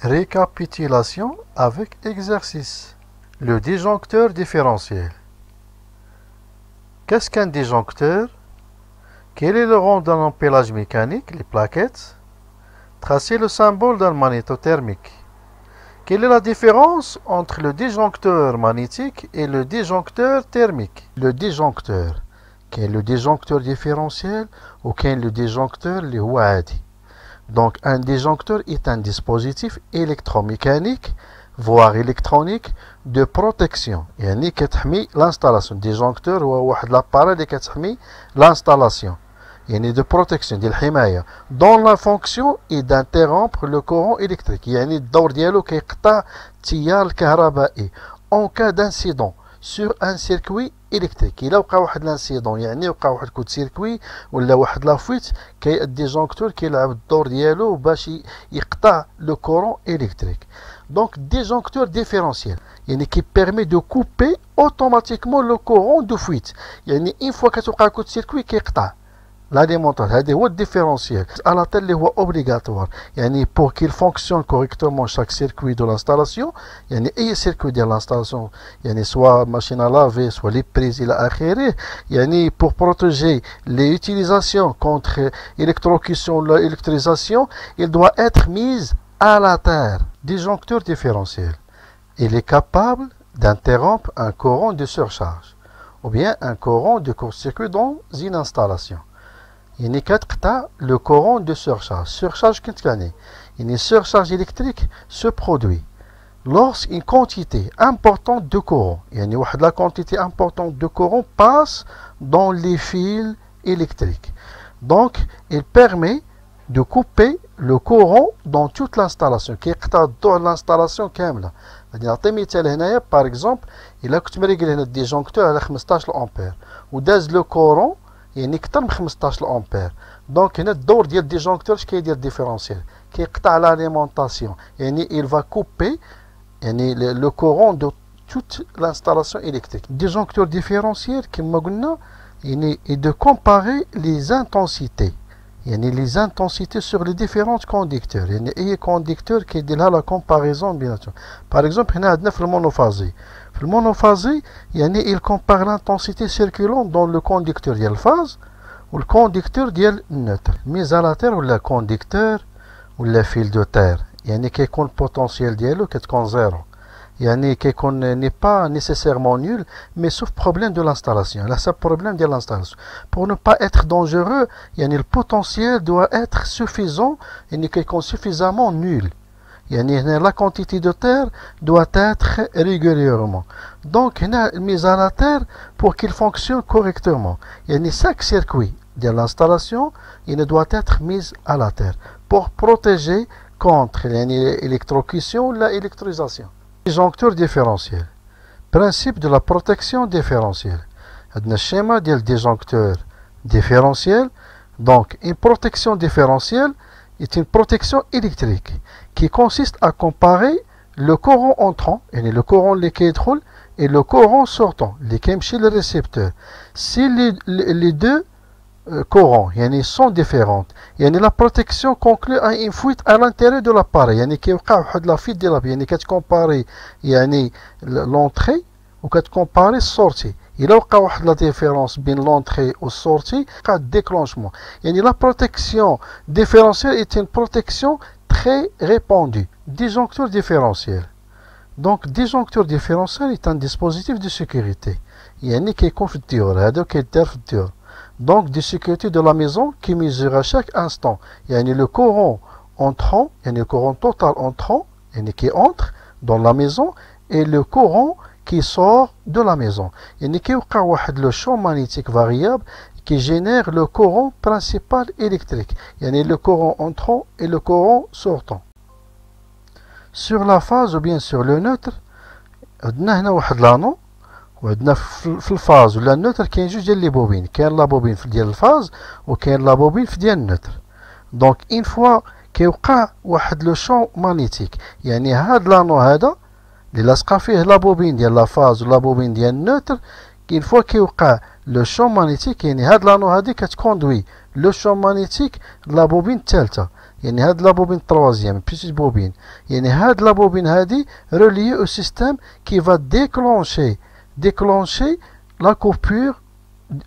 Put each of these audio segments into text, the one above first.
Récapitulation avec exercice. Le disjoncteur différentiel. Qu'est-ce qu'un disjoncteur? Quel est le rôle d'un empilage mécanique, les plaquettes? Tracez le symbole d'un magnétothermique. Quelle est la différence entre le disjoncteur magnétique et le disjoncteur thermique? Le disjoncteur, quel est le disjoncteur différentiel ou quel est le disjoncteur اللي هو عادي. Donc un disjoncteur est un dispositif électromécanique voire électronique de protection. يعني كتحمي l'installation. Disjoncteur هو واحد l'appareil اللي كتحمي l'installation. يعني de protection ديال الحماية dont la fonction est d'interrompre le courant électrique. يعني الدور ديالو كيقطع التيار الكهربائي en cas d'incident sur un circuit électrique. إلا وقع واحد لانسيدون يعني وقع واحد كود سيركوي ولا واحد لافويت الديجونكتور كيلعب الدور ديالو باش يقطع لو كورون électrique. Donc disjoncteur différentiel يعني qui permet de couper automatiquement le courant de fuite. يعني une fois كتوقع كود سيركوي كيقطع l'alimentation. هذا هو الديفيرونسيال على tel اللي هو obligatoire. يعني pour qu'il fonctionne correctement chaque circuit de l'installation يعني اي circuit ديال l'installation يعني soit machine à laver soit les prises الى اخره يعني pour protéger les utilisations contre électrocution ou électrisation il doit être mise à la terre. Disjoncteur différentiel, il est capable d'interrompre un courant de surcharge ou bien un courant de court-circuit dans une installation. يعني كتقطع le courant de surcharge. Surcharge كنت كاني يعني surcharge électrique se produit lorsqu'une quantité importante de courant يعني واحد la quantité importante de courant passe dans les fils électriques. Donc il permet de couper le courant dans toute l'installation كيقطع الضوء l'installation كاملة. غادي نعطي مثال هنايا باغ اكزومبل الا كنت مريقل هنا الديجونكتور على 15 امبير وداز لو كورون يعني اكثر من 15 امبير. دونك هنا الدور ديال الديجونكتور اش كيدير ديفيرونسيال كيقطع لاليمونطاسيون يعني il va couper يعني le courant de toute l'installation électrique. Disjoncteur différentiel كما قلنا يعني est de comparer les intensités يعني les intensités sur les différents conducteurs. يعني اي conducteur كيدير لها لا كومباريزون بيناتهم. باغ اكزومبل هنا عندنا في المونوفازي. في المونوفازي يعني il compare l'intensité circulante dans le conducteur ديال الفاز والكونديكتور ديال النوتر. ميزالاتير ولا كونديكتور ولا فيل دو تير يعني كيكون البوتونسيال ديالو كتكون زيرو يعني كيكون ني با nécessairement nul mais sauf problème de l'installation. Là c'est problème de l'installation. Pour ne pas être dangereux يعني le potentiel doit être suffisant يعني كيكون suffisamment nul. يعني هنا la quantité de terre doit être régulièrement. Donc هنا mise à la terre pour qu'il fonctionne correctement. يعني chaque circuit de l'installation il doit être mis à la terre pour protéger contre l'électrocution ou l'électrisation. Disjoncteur différentiel. Principe de la protection différentielle. عندنا الشيما ديال disjoncteur différentiel. Donc une protection différentielle est une protection électrique qui consiste à comparer le courant entrant يعني le courant اللي كيدخل et le courant sortant اللي كيمشي للريسبتور. Si les deux courants يعني sont différentes يعني la protection conclut à une fuite à l'intérieur de l'appareil يعني كيوقع واحد لا فيت ديال يعني كتكومباري يعني l'entrée وكتكومباري السورتي. إلا وقع واحد لا ديفيرونس بين l'entrée و السورتي وقع déclenchement. يعني la protection différentielle est une protection très répandue. Disjoncteur différentiel. Donc disjoncteur différentiel est un dispositif de sécurité يعني كيكون في الديور هذا كيدار في الديور. Donc de sécurité de la maison qui mesure à chaque instant يعني le courant entrant يعني le courant total entrant يعني qui entre dans la maison et le courant qui sort de la maison. يعني كيوقع واحد le champ magnétique variable qui génère le courant principal électrique يعني le courant entrant et le courant sortant. Sur la phase ou bien sur le neutre عندنا هنا واحد لانو وعندنا في الفاز ولا النوتر كاين جوج ديال لي بوبين. كاين لا بوبين في ديال الفاز وكاين لا بوبين في ديال النوتر. دونك اون فوا كيوقع واحد لو شون مانيتيك يعني هاد لانو هذا اللي لاصقه فيه لا بوبين ديال لا فاز ولا بوبين ديال النوتر اون فوا كيوقع لو شون مانيتيك يعني هاد لانو هادي كتكوندوي لو شون مانيتيك لا بوبين الثالثه يعني هاد la bobine troisième petite bobine يعني هاد la bobine هادي reliée au système qui va déclencher la coupure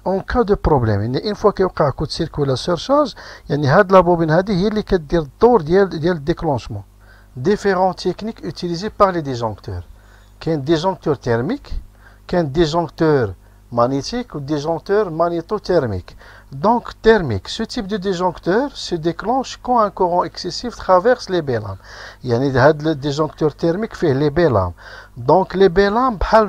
en cas de problème. يعني une fois كيوقع coup de circuit ولا surcharge يعني هاد la bobine هادي هي اللي كدير الدور ديال déclenchement. Différentes techniques utilisées par les disjoncteurs. كاين disjoncteur thermique, كاين disjoncteur magnétique ou disjoncteur magnétothermique. Donc thermique, ce type de disjoncteur se déclenche quand un courant excessif traverse les baies-lames. يعني هاد le disjoncteur thermique fait les baies-lames. Donc les baies-lames بحال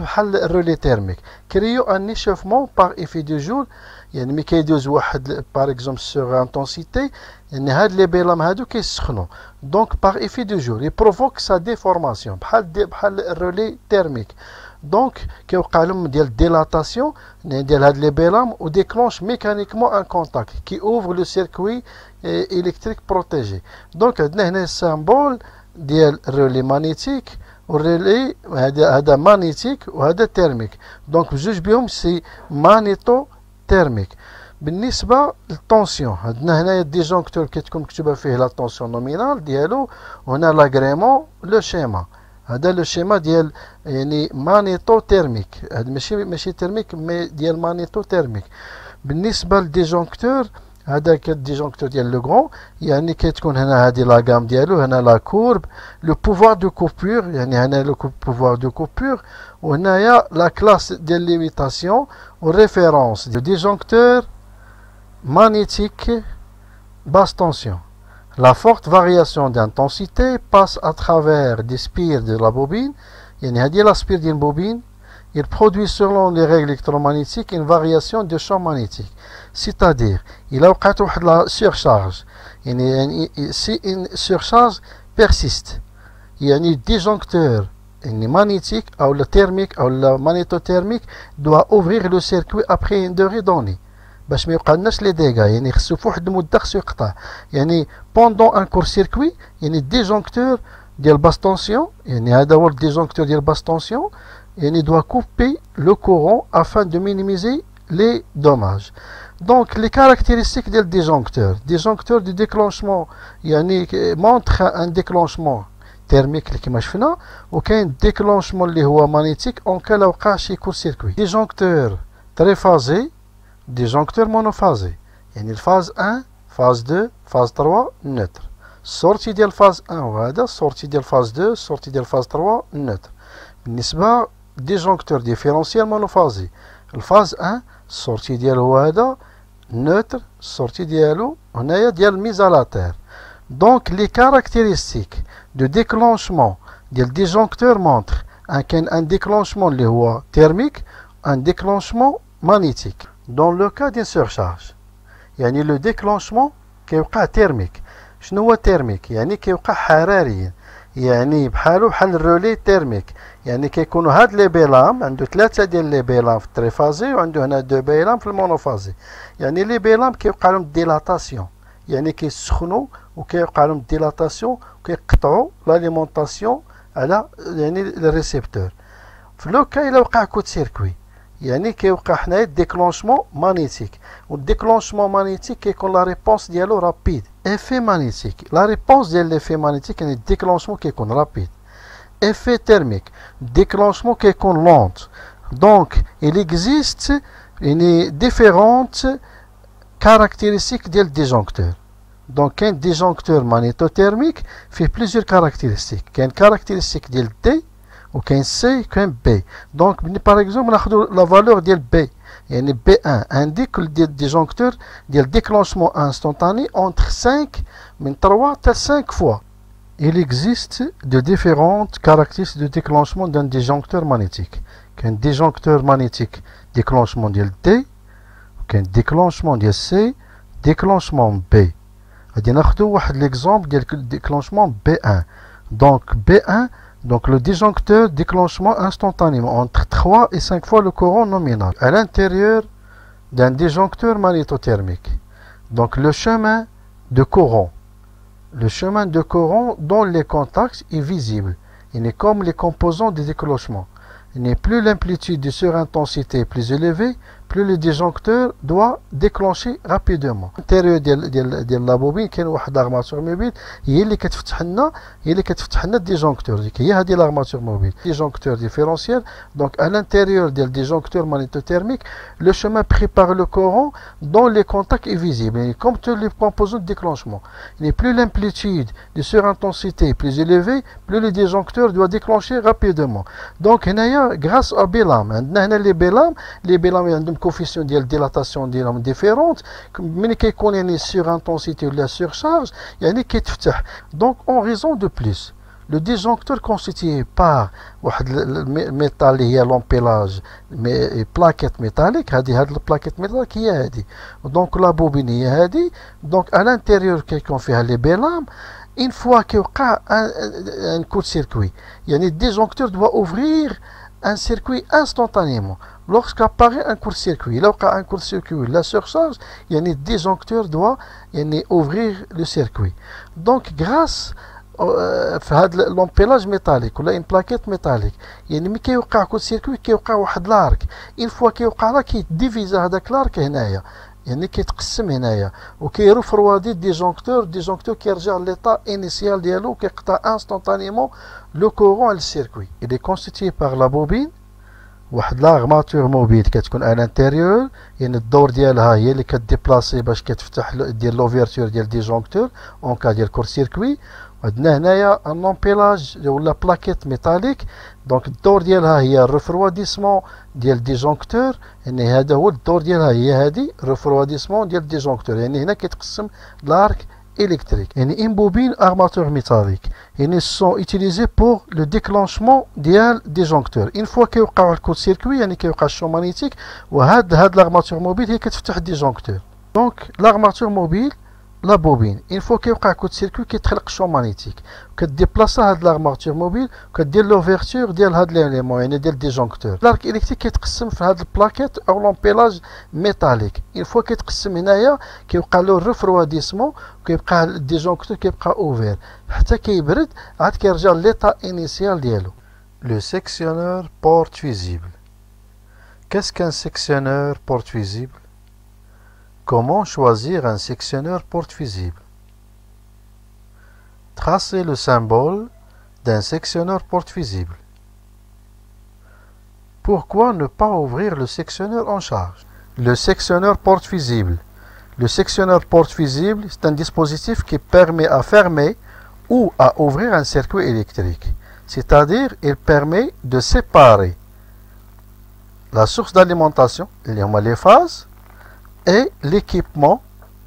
relais thermique créent un échauffement par effet de Joule. يعني ملي كيدوز واحد par exemple sur intensité يعني هاد les baies-lames هادو كيسخنوا. Donc par effet de Joule il provoque sa déformation بحال relais thermique. Donc كيوقع لهم ديال dilatation ديال هاد les baies-lames ou déclenche mécaniquement un contact qui ouvre le circuit électrique protégé. Donc عندنا هنا symbole ديال relais magnétique والريلي هذا magnétique وهذا thermique. Donc بجوج بهم سي magnétothermique. بالنسبة للطونسيون عندنا هنايا الديجونكتور كتكون مكتوبة فيه لا طونسيون نومينال ديالو وهنا لاغريمون لو شيما. هذا لو شيما ديال يعني مانيتوثيرميك. هذا ماشي تيرميك مي ديال مانيتوثيرميك. بالنسبة للديجونكتور هذا الديجونكتور ديال لو غرون يعني كتكون هنا هذه لا غام ديالو هنا لا كورب لو بوفوار دو كوبور يعني هنا لو بوفوار دو كوبور وهنايا لا كلاس ديال ليميتاسيون والريفيرونس ديال ديجونكتور magnétique basse tension. La forte variation d'intensité passe à travers des spires de la bobine. يعني هذه la spire d'une bobine. Il produit selon les règles électromagnétiques une variation de champ magnétique. C'est-à-dire, il a وقعت واحد la surcharge. يعني si une surcharge persiste. يعني disjoncteur magnétique ou le thermique ou le magnétothermique doit ouvrir le circuit après une durée donnée. باش ما يوقعلناش لي ديغا يعني خصو في واحد المده خصو يقطع يعني بوندون ان كور سيركوي يعني الديجونكتور ديال باس طونسيون يعني هذا هو الديجونكتور ديال باس طونسيون يعني دوا كوبي لو كورون افان دو مينيميزي لي دوماج. دونك لي كاركتيرستيك ديال ديجونكتور دو ديكلونشمون يعني مونطخ ان ديكلونشمون thermique اللي كما شفنا وكاين ديكلونشمون اللي هو مانيتيك اون كان وقع شي كور سيركوي. ديجونكتور تريفازي disjoncteur monophasé يعني الفاز 1 فاز 2 فاز 3 neutre. sortie ديال فاز 1 وهذا sortie ديال فاز 2 sortie ديال فاز 3 neutre. بالنسبة disjoncteur différentiel monophasé الفاز 1 sortie ديالو هذا neutre sortie ديالو هنايا ديال mise à la terre. Donc les caractéristiques de déclenchement ديال disjoncteur montrent un déclenchement اللي هو thermique un déclenchement magnétique. Dans le cas d'une surcharge يعني le déclenchement كيوقع thermique. شنو هو thermique يعني كيوقع حراريا يعني بحالو بحال الرولي thermique يعني كيكونوا هاد لي بيلام عنده 3 ديال لي بيلام في التريفازي وعنده هنا 2 بيلام في المونوفازي. يعني لي بيلام كيوقع لهم ديلاتاسيون يعني كيسخنوا وكيوقع لهم ديلاتاسيون وكيقطعوا لاليمونطاسيون على يعني الريسبتور. في لو كا الا وقع كوت سيركوي يعني كيوقع حنايا الديكلونشمون مانيتيك والديكلونشمون مانيتيك كيكون لا ريبونس ديالو رابيد. افي مانيتيك لا ريبونس ديال ليفي مانيتيك يعني الديكلونشمون كيكون رابيد. افي تيرميك الديكلونشمون كيكون لونت. دونك il existe يعني ديفيرونت كاركتيرستيك ديال الديجونكتور. دونك كاين ديجونكتور مانيتوثيرميك فيه بليزيور كاركتيرستيك. كاين كاركتيرستيك ديال دي وكاين سي كاين بي. دونك باغ اكزومبل ناخذ لا فالور ديال بي يعني بي 1 انديك ديال ديجونكتور ديال déclenchement instantané entre 5 من 3 حتى 5 fois. Il existe de différentes caractéristiques de déclenchement d'un disjoncteur magnétique. كاين disjoncteur magnétique déclenchement ديال D وكاين déclenchement ديال C déclenchement B. غادي ناخذوا واحد ليكزومبل ديال déclenchement B1. Donc B1 donc le disjoncteur déclenchement instantanément entre 3 et 5 fois le courant nominal à l'intérieur d'un disjoncteur magnétothermique. Donc le chemin de courant dont les contacts est visible. Il est comme les composants du déclenchement. Il n'est plus l'amplitude de surintensité plus élevée, plus le disjoncteur doit déclencher rapidement. الانتيريور ديال لا بوبين كاين واحد لارماتور موبيل هي اللي كتفتح لنا الديجونكتور. هي هذه لارماتور موبيل disjoncteur différentiel. Donc à l'intérieur du disjoncteur magnétothermique, le chemin pris par le courant dont les contacts est visible. Et comme tous les composants de déclenchement, plus l'amplitude de surintensité est plus élevée, plus le disjoncteur doit déclencher rapidement. Donc grâce au BELAM, les BELAM ont une coefficient de dilatation différente. Mais quand il y a une surintensité ou la surcharge, il y a une كيتفتح. Donc en raison de plus, le disjoncteur constitué par le métal هي l'empêlage plaquette métallique, هذه البلاكيت métallique هي هذه. Donc la bobine هي هذه. Donc à l'intérieur كيكون فيها les BELAM. Une fois qu'il y a un court-circuit, le disjoncteur doit ouvrir un circuit instantanément. Lorsqu'apparaît un court-circuit, la surcharge, le disjoncteur doit ouvrir le circuit. Donc grâce à l'empêlage métallique ou une plaquette métallique, il y a un court-circuit qui est l'arc. Une fois qu'il y a l'arc, il divise l'arc هنايا. يعني كيتقسم هنايا وكيرفروادي الديجونكتور كيرجع لl'état initial ديالو كيقطع انستانتانيمون لو كورون للسيركوي. il est constitué par la bobine واحد لارماتور موبيل كتكون على الانتيريور. يعني الدور ديالها هي اللي كديبلاسي باش كتفتح ديال لوفيرتور ديال الديجونكتور اون كا ديال كور سيركوي. عندنا هنايا ان امبيلاج ولا بلاكيت ميتاليك. دونك الدور ديالها هي الريفرواديسمون ديال الديجونكتور. يعني هذا هو الدور ديالها هي هذه ريفرواديسمون ديال الديجونكتور. يعني هنا كيتقسم لارك électrique. يعني une bobine armature métallique. يعني sont utilisés pour le déclenchement ديال disjoncteur. une fois كيوقع الكود سيركوي يعني كيوقع الشون مانيتيك وهاد l'armature mobile هي كتفتح الديجونكتور. دونك l'armature mobile لا بوبين اون فوا كيوقع كود سيركوي كيتخلق الشون مانيتيك كديبلاصا هاد لارماتور موبيل وكدير لوفيرتور ديال هاد ليليمون يعني ديال الديجونكتور. لارك الكتريك كيتقسم في هاد البلاكيت او لومبيلاج ميتاليك. اون فوا كيتقسم هنايا كيوقع له الريفرواديسمون وكيبقى الديجونكتور كيبقى اوفير حتى كيبرد عاد كيرجع ليطا انيسيال ديالو. لو سيكسيونور بورت فيزيبل. Qu'est-ce qu'un sectionneur porte visible? Comment choisir un sectionneur porte visible? Tracez le symbole d'un sectionneur porte visible. Pourquoi ne pas ouvrir le sectionneur en charge? Le sectionneur porte visible. Le sectionneur porte visible, c'est un dispositif qui permet à fermer ou à ouvrir un circuit électrique. C'est-à-dire, il permet de séparer la source d'alimentation, les phases, et l'équipement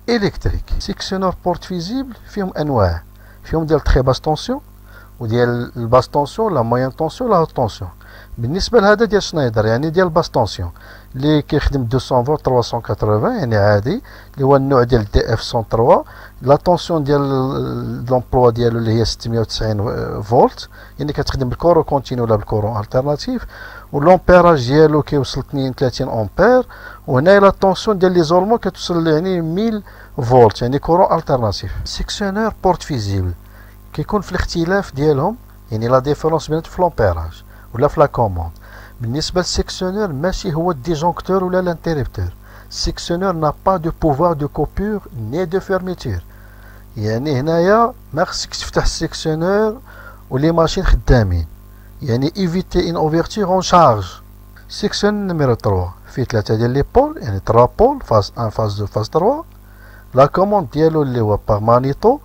électrique. Sectionneur porte visible فيهم انواع. فيهم ديال très basse tension وديال الباس tension لا moyenne tension لا haute tension. بالنسبه لهذا ديال شنايدر يعني ديال باس tension اللي كيخدم 200 فولت 380 يعني عادي اللي هو النوع ديال دي اف 103. لا طونسيون ديال لومبلوا ديالو اللي هي 690 فولت يعني كتخدم بالكورو كونتينيو ولا بالكورو التيرناتيف. واللومبيراج ديالو كيوصل 32 امبير. وهنا لا طونسيون ديال ليزولمون كتوصل يعني 1000 فولت يعني كورون التيرناتيف. سيكسيونور بورت فيزيبل كيكون في الاختلاف ديالهم يعني لا ديفيرونس بين في لومبيراج ولا في لا كوموند. بالنسبه للسيكسيونور ماشي هو الديجونكتور ولا الانتربتور. السيكسيونور n'a pas de pouvoir de coupure ni de fermeture. يعني هنايا ما خصكش تفتح السيكسيونور ولي ماشين خدامين. يعني ايفيتي ان اوفرتور اون شارج. سيكسيون نيميرو 3 فيه 3 ديال لي بول يعني 3 بول فاز 1 فاز 2 فاز 3. لا كوموند ديالو اللي هو باغ مانيتو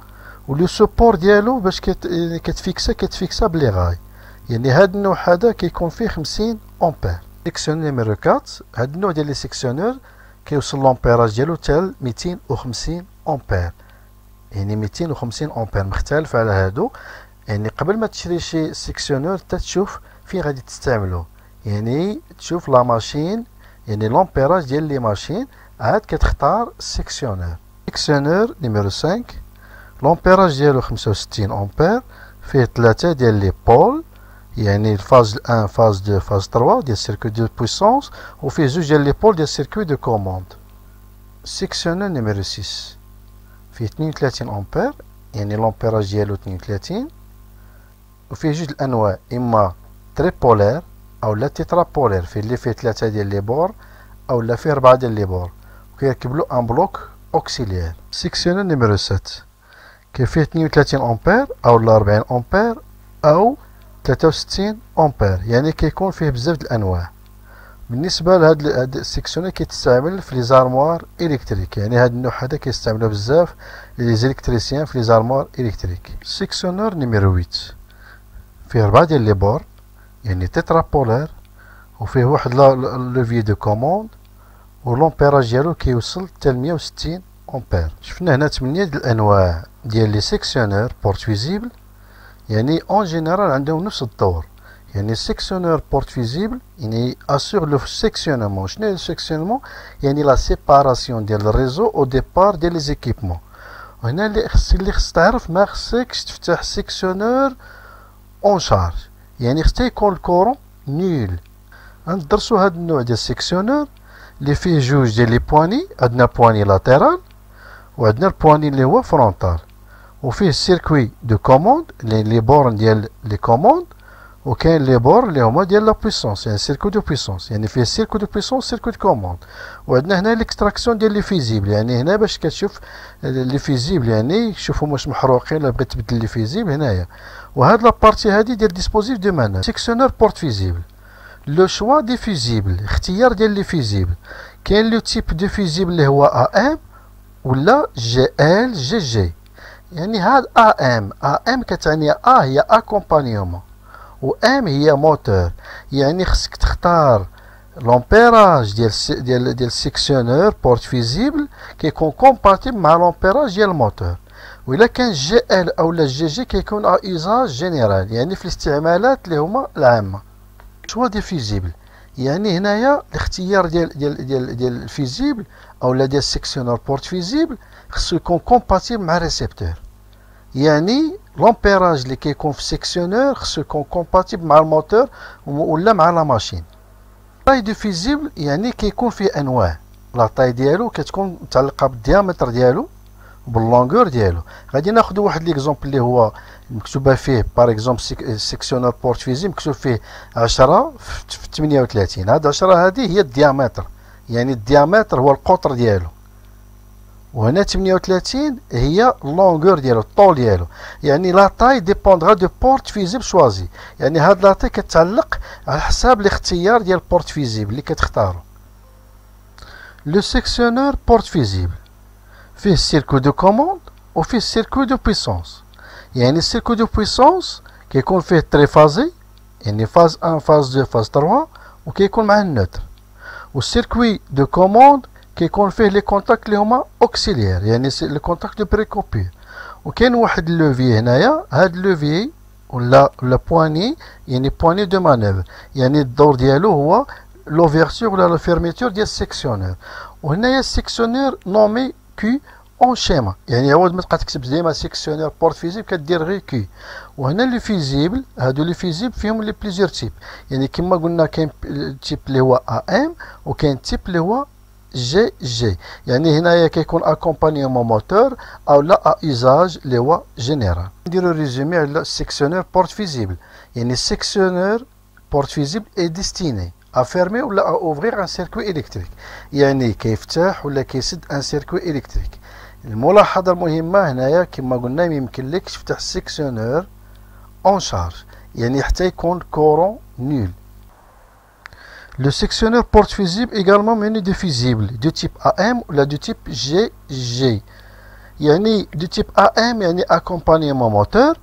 ولو سوبور ديالو باش كتفيكسا بلي غاي. يعني هاد النوع هذا كيكون فيه 50 امبير. سيكسيون نيميرو 4 هاد النوع ديال لي سيكسيونور كيوصل لومبيراج ديالو حتى 250 امبير. يعني 250 امبير مختلف على هادو. يعني قبل ما تشري شي سيكسيونور تشوف فين غادي تستعملو. يعني تشوف لا ماشين يعني لومبيراج ديال لي ماشين عاد كتختار السيكسيونور. سيكسيونور نيميرو 5 لومبيراج ديالو 65 امبير فيه 3 ديال لي بول يعني الفاز 1 فاز 2 فاز 3 ديال السيركوي دو بويسونس وفيه 2 ديال لي بول ديال السيركوي دو كوموند. سيكسيونور نيميرو 6 فيه 32 امبير يعني لومبيراج ديالو 32 وفيه جوج الانواع اما تري بولير او لا تيترا بولير فيه اللي فيه 3 ديال لي بور أو فيه 4 ديال لي بور وكيركب له ان بلوك اوكسيليير. سيكسيونور نيميرو 7 كاين فيه 32 امبير أو 40 امبير أو 63 امبير، يعني كيكون فيه بزاف د الانواع. بالنسبه لهاد السيكسيونور كيتستعمل في لي زارموار الكتريك، يعني هاد النوع هذا كيستعملوه بزاف لي زيليكتريسيان في لي زارموار الكتريك. سيكسيونور نيميرو 8 فيه 4 ديال لي بور، يعني تيترا بولار، وفيه واحد لوفيي دو كوموند، ولومبيراج ديالو كيوصل حتى ل 160 امبير. شفنا هنا 8 ديال الانواع ديال لي سيكسيونور بورت فيزيبل، يعني اون جينيرال عندهم نفس الدور. يعني السيكسيونور بورت فيزيبل يعني اسور لو سيكسيونمون. شنو هي السيكسيونمون؟ يعني لا سيباراسيون ديال الريزو او ديبار ديال لي زيكيبمون. وهنا اللي خص تعرف ما خصكش تفتح سيكسيونور اون شارج، يعني خص يكون الكورون نول. غندرسو هاد النوع ديال السيكسيونور اللي فيه جوج ديال لي بواني، عندنا بواني لاتيرال وعندنا البواني اللي هو فرونتال، وفيه السيركوي دو كوموند لي بورن ديال لي كوموند، وكاين لي بور اللي هما ديال لا بويسونس، يعني سيركو دو بويسونس، يعني فيه سيركو دو بويسونس سيركو دو كوموند. وعندنا هنا ليكستراكسيون ديال لي فيزيبل، يعني هنا باش كتشوف لي فيزيبل يعني شوفهم واش محروقين ولا بغيت تبدل لي فيزيبل هنايا. وهاد لابارتي هادي ديال ديسبوزيف دو مانوف. سيكسيونور بورت فيزيبل، لو شوا دي فيزيبل، اختيار ديال لي فيزيبل. كاين لو تيب دو فيزيبل اللي هو ام ولا جي ال جي جي. يعني هاد ام كتعني هي اكومبانيومون و ام هي موتور، يعني خصك تختار لومبيراج ديال السيكسيونور بورت فيزيبل كيكون كومباتيبل مع لومبيراج ديال الموتور. وإلا كان جي ال او جي جي كيكون ايزاج جينيرال، يعني في الاستعمالات اللي هما العامه. شوا دي فيزيبل، يعني هنايا الاختيار ديال الفيزيبل او ديال السيكسيونور بورت فيزيبل خصو يكون كومباتيبل مع الريسبتور، يعني لومبيراج اللي كيكون في السيكسيونور خصو يكون كومباتيبل مع الموتور ولا مع لا ماشين. طاي دو فيزيبل يعني كيكون فيه انواع، لا طاي ديالو كتكون متعلقه بالديامتر ديالو وباللونغور ديالو. غادي ناخذ واحد ليكزومبل اللي هو مكتوبه فيه باغ اكزومبل سيكسيونور بورت فيزيبل مكتوب فيه 10 في 38. هاد 10 هذه هي الديامتر، يعني الديامتر هو القطر ديالو، وهنا 38 هي اللونغور ديالو الطول ديالو. يعني لا طاي ديبوندغا دو بورت فيزيبل شوازي، يعني هاد لا طاي كتعلق على حساب الاختيار ديال بورت فيزيبل اللي كتختارو. لو سيكسيونور بورت فيزيبل فيه السيركو دو كوموند وفيه السيركو دو بويسونس. يعني السيركو دو بويسونس كيكون فيه تريفازي، يعني فاز 1 فاز 2 فاز 3، وكيكون معاه النوتر. والسيركوي دو كوموند كيكون فيه لي كونتاكت اللي هما اوكسيليير، يعني لي كونتاكت دو بريكوبير. وكاين واحد اللوفي هنايا، هاد اللوفي ولا بواني يعني بواني دو مانوفر، يعني الدور ديالو هو لوفيرتور ولا لا فيرميتور ديال السيكسيونور. وهنايا السيكسيونور نومي كي اون شيما، يعني عوض ما تبقى تكتب ديما سيكسيونور بورت فيزيبل كدير غير كي. وهنا لي فيزيبل، هادو لي فيزيبل فيهم لي بليزيور تيب، يعني كما قلنا كاين تيب اللي هو ام وكاين تيب اللي هو جي جي. يعني هنايا كيكون اكومبانيومون موتور او لا ايزاج اللي هو جينيرال. نديرو ريزومي على السيكسيونور بورت فيزيبل. يعني السيكسيونور بورت فيزيبل اي ديستيني à fermer ou à ouvrir un circuit électrique، يعني كيفتح ولا كيسد ان سيركوي الكتريك. الملاحظه المهمه هنايا كما قلنا ما يمكنلكش تفتح السيكسيونور اون شارج، يعني حتى يكون كورون نول. Le sectionneur porte fusible également muni de fusibles de type AM ou de type GG. يعني de type AM يعني accompagnement moteur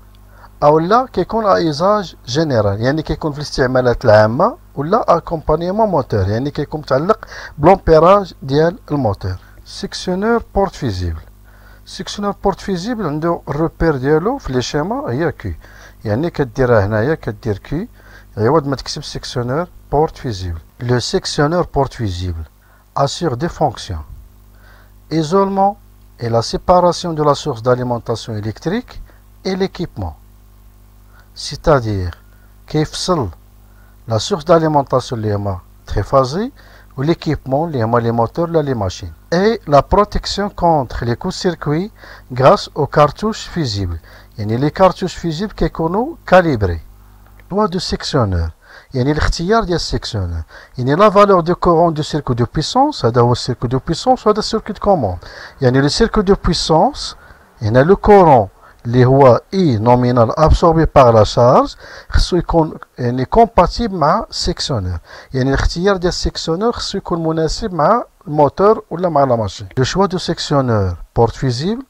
أو لا كيكون ايزاج جينيرال، يعني كيكون في الاستعمالات العامة، ولا accompagnement moteur يعني كيكون متعلق بلومبيراج ديال الموتور. سيكسيونور بورت فيزيبل، سيكسيونور بورت فيزيبل عنده الروبير ديالو في لي شيما هي كي، يعني كديرها هنايا كدير كي عوض ما تكتب سيكسيونور porte visible. Le sectionneur porte visible assure des fonctions: isolement et la séparation de la source d'alimentation électrique et l'équipement. C'est-à-dire كيفصل la source d'alimentation اللي هما triphasé ou l'équipement اللي هما les moteurs ولا les machines. Et la protection contre les courts-circuits grâce aux cartouches fusibles. يعني les cartouches fusibles كيكونوا calibrés. Loi de sectionneur. يعني الاختيار ديال السيكسيونور. يعني لا فالور دو كورون دو سيركو دو بويسونس، هذا هو السيركو دو بويسونس وهذا السيركو دو كوموند. يعني لو سيركو دو بويسونس هنا لو كورون اللي هو اي نومينال ابسوربي باغ لا شارج خصو يكون يعني كومباتيبل مع السيكسيونور. يعني الاختيار ديال السيكسيونور خصو يكون مناسب مع الموتور ولا مع لا ماشين. لو شوا دو سيكسيونور porte fusible,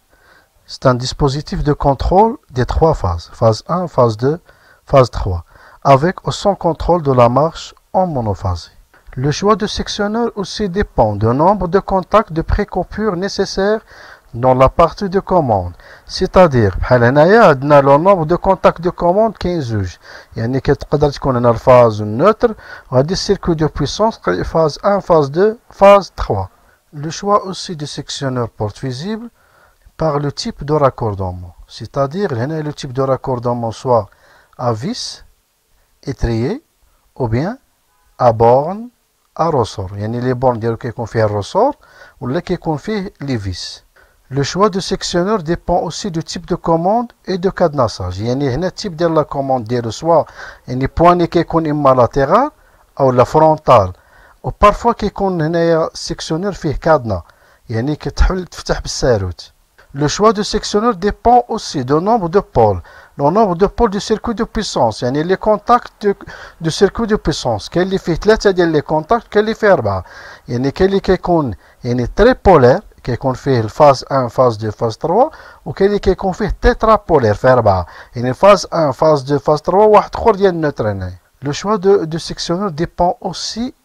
c'est un dispositif de contrôle des trois phases, phase 1, phase 2, phase 3, avec ou sans contrôle de la marche en monophasé. Le choix de sectionneur aussi dépend du nombre de contacts de pré-coupure nécessaires dans la partie de commande. C'est-à-dire, le nombre de contacts de commande 15. يعني كتقدر تكون هنا الفاز neutre وهذه السيركوي de puissance phase 1, phase 2, phase 3. Le choix aussi du sectionneur porte visible par le type de raccordement. C'est-à-dire, le type de raccordement soit à vis, étrier, ou bien à borne, à ressort. يعني les bornes ديالو كيكون فيها الرسور ولا كيكون فيه les vis. Le choix du sectionneur dépend aussi du type de commande et de cadenassage. يعني هنا التيب ديال لا كوموند ديالو سوا يعني بواني كيكون اما لاتيرال او لا فرونتال و بارفوا كيكون هنايا السكسيونور فيه كادنا يعني كتحل تفتح بالساروت. Le choix du sectionneur dépend aussi du nombre de pôles. Le nombre de pôles du circuit de puissance. يعني les contacts du circuit de puissance. كاين اللي فيه 3 ديال les contacts كاين اللي فيه 4. يعني كاين اللي كيكون يعني très polaire كيكون فيه الفاز 1 فاز 2 فاز 3 وكاين اللي كيكون فيه تيترا بولير فيه 4. يعني فاز 1 فاز 2 فاز 3 واحد اخر ديال النوتر هنايا. Le choix du sectionneur dépend aussi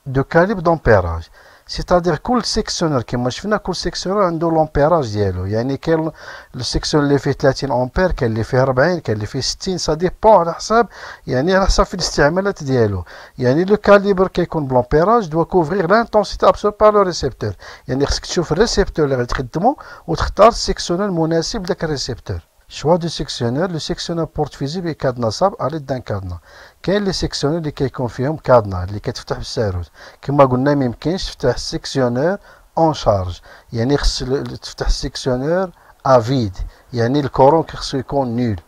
du calibre d'ampérage. C'est-à-dire كل سيكسيونور كما شفنا كل سيكسيونور عنده لومبيراج ديالو. يعني كاين السيكسيونور اللي فيه 30 امبير كاين اللي فيه 40 كاين اللي فيه 60 سا ديبون على حساب يعني على حساب في الاستعمالات ديالو. يعني لو كاليبر كيكون بلومبيراج دو كوفرير لانتونسيتي ابسول بار لو ريسيبتور. يعني خصك تشوف الريسيبتور اللي غتخدمو وتختار السيكسيونور المناسب لداك الريسيبتور. Choix du sectionneur, le sectionneur porte visible et cadenassable à l'aide d'un cadenas. كاين لي سيكسيونور اللي كيكون فيهم كادنا اللي كتفتح بالساروت كما قلنا ما يمكنش تفتح السيكسيونور اون شارج يعني خص تفتح السيكسيونور ا فيد يعني الكورون خصو يكون نول.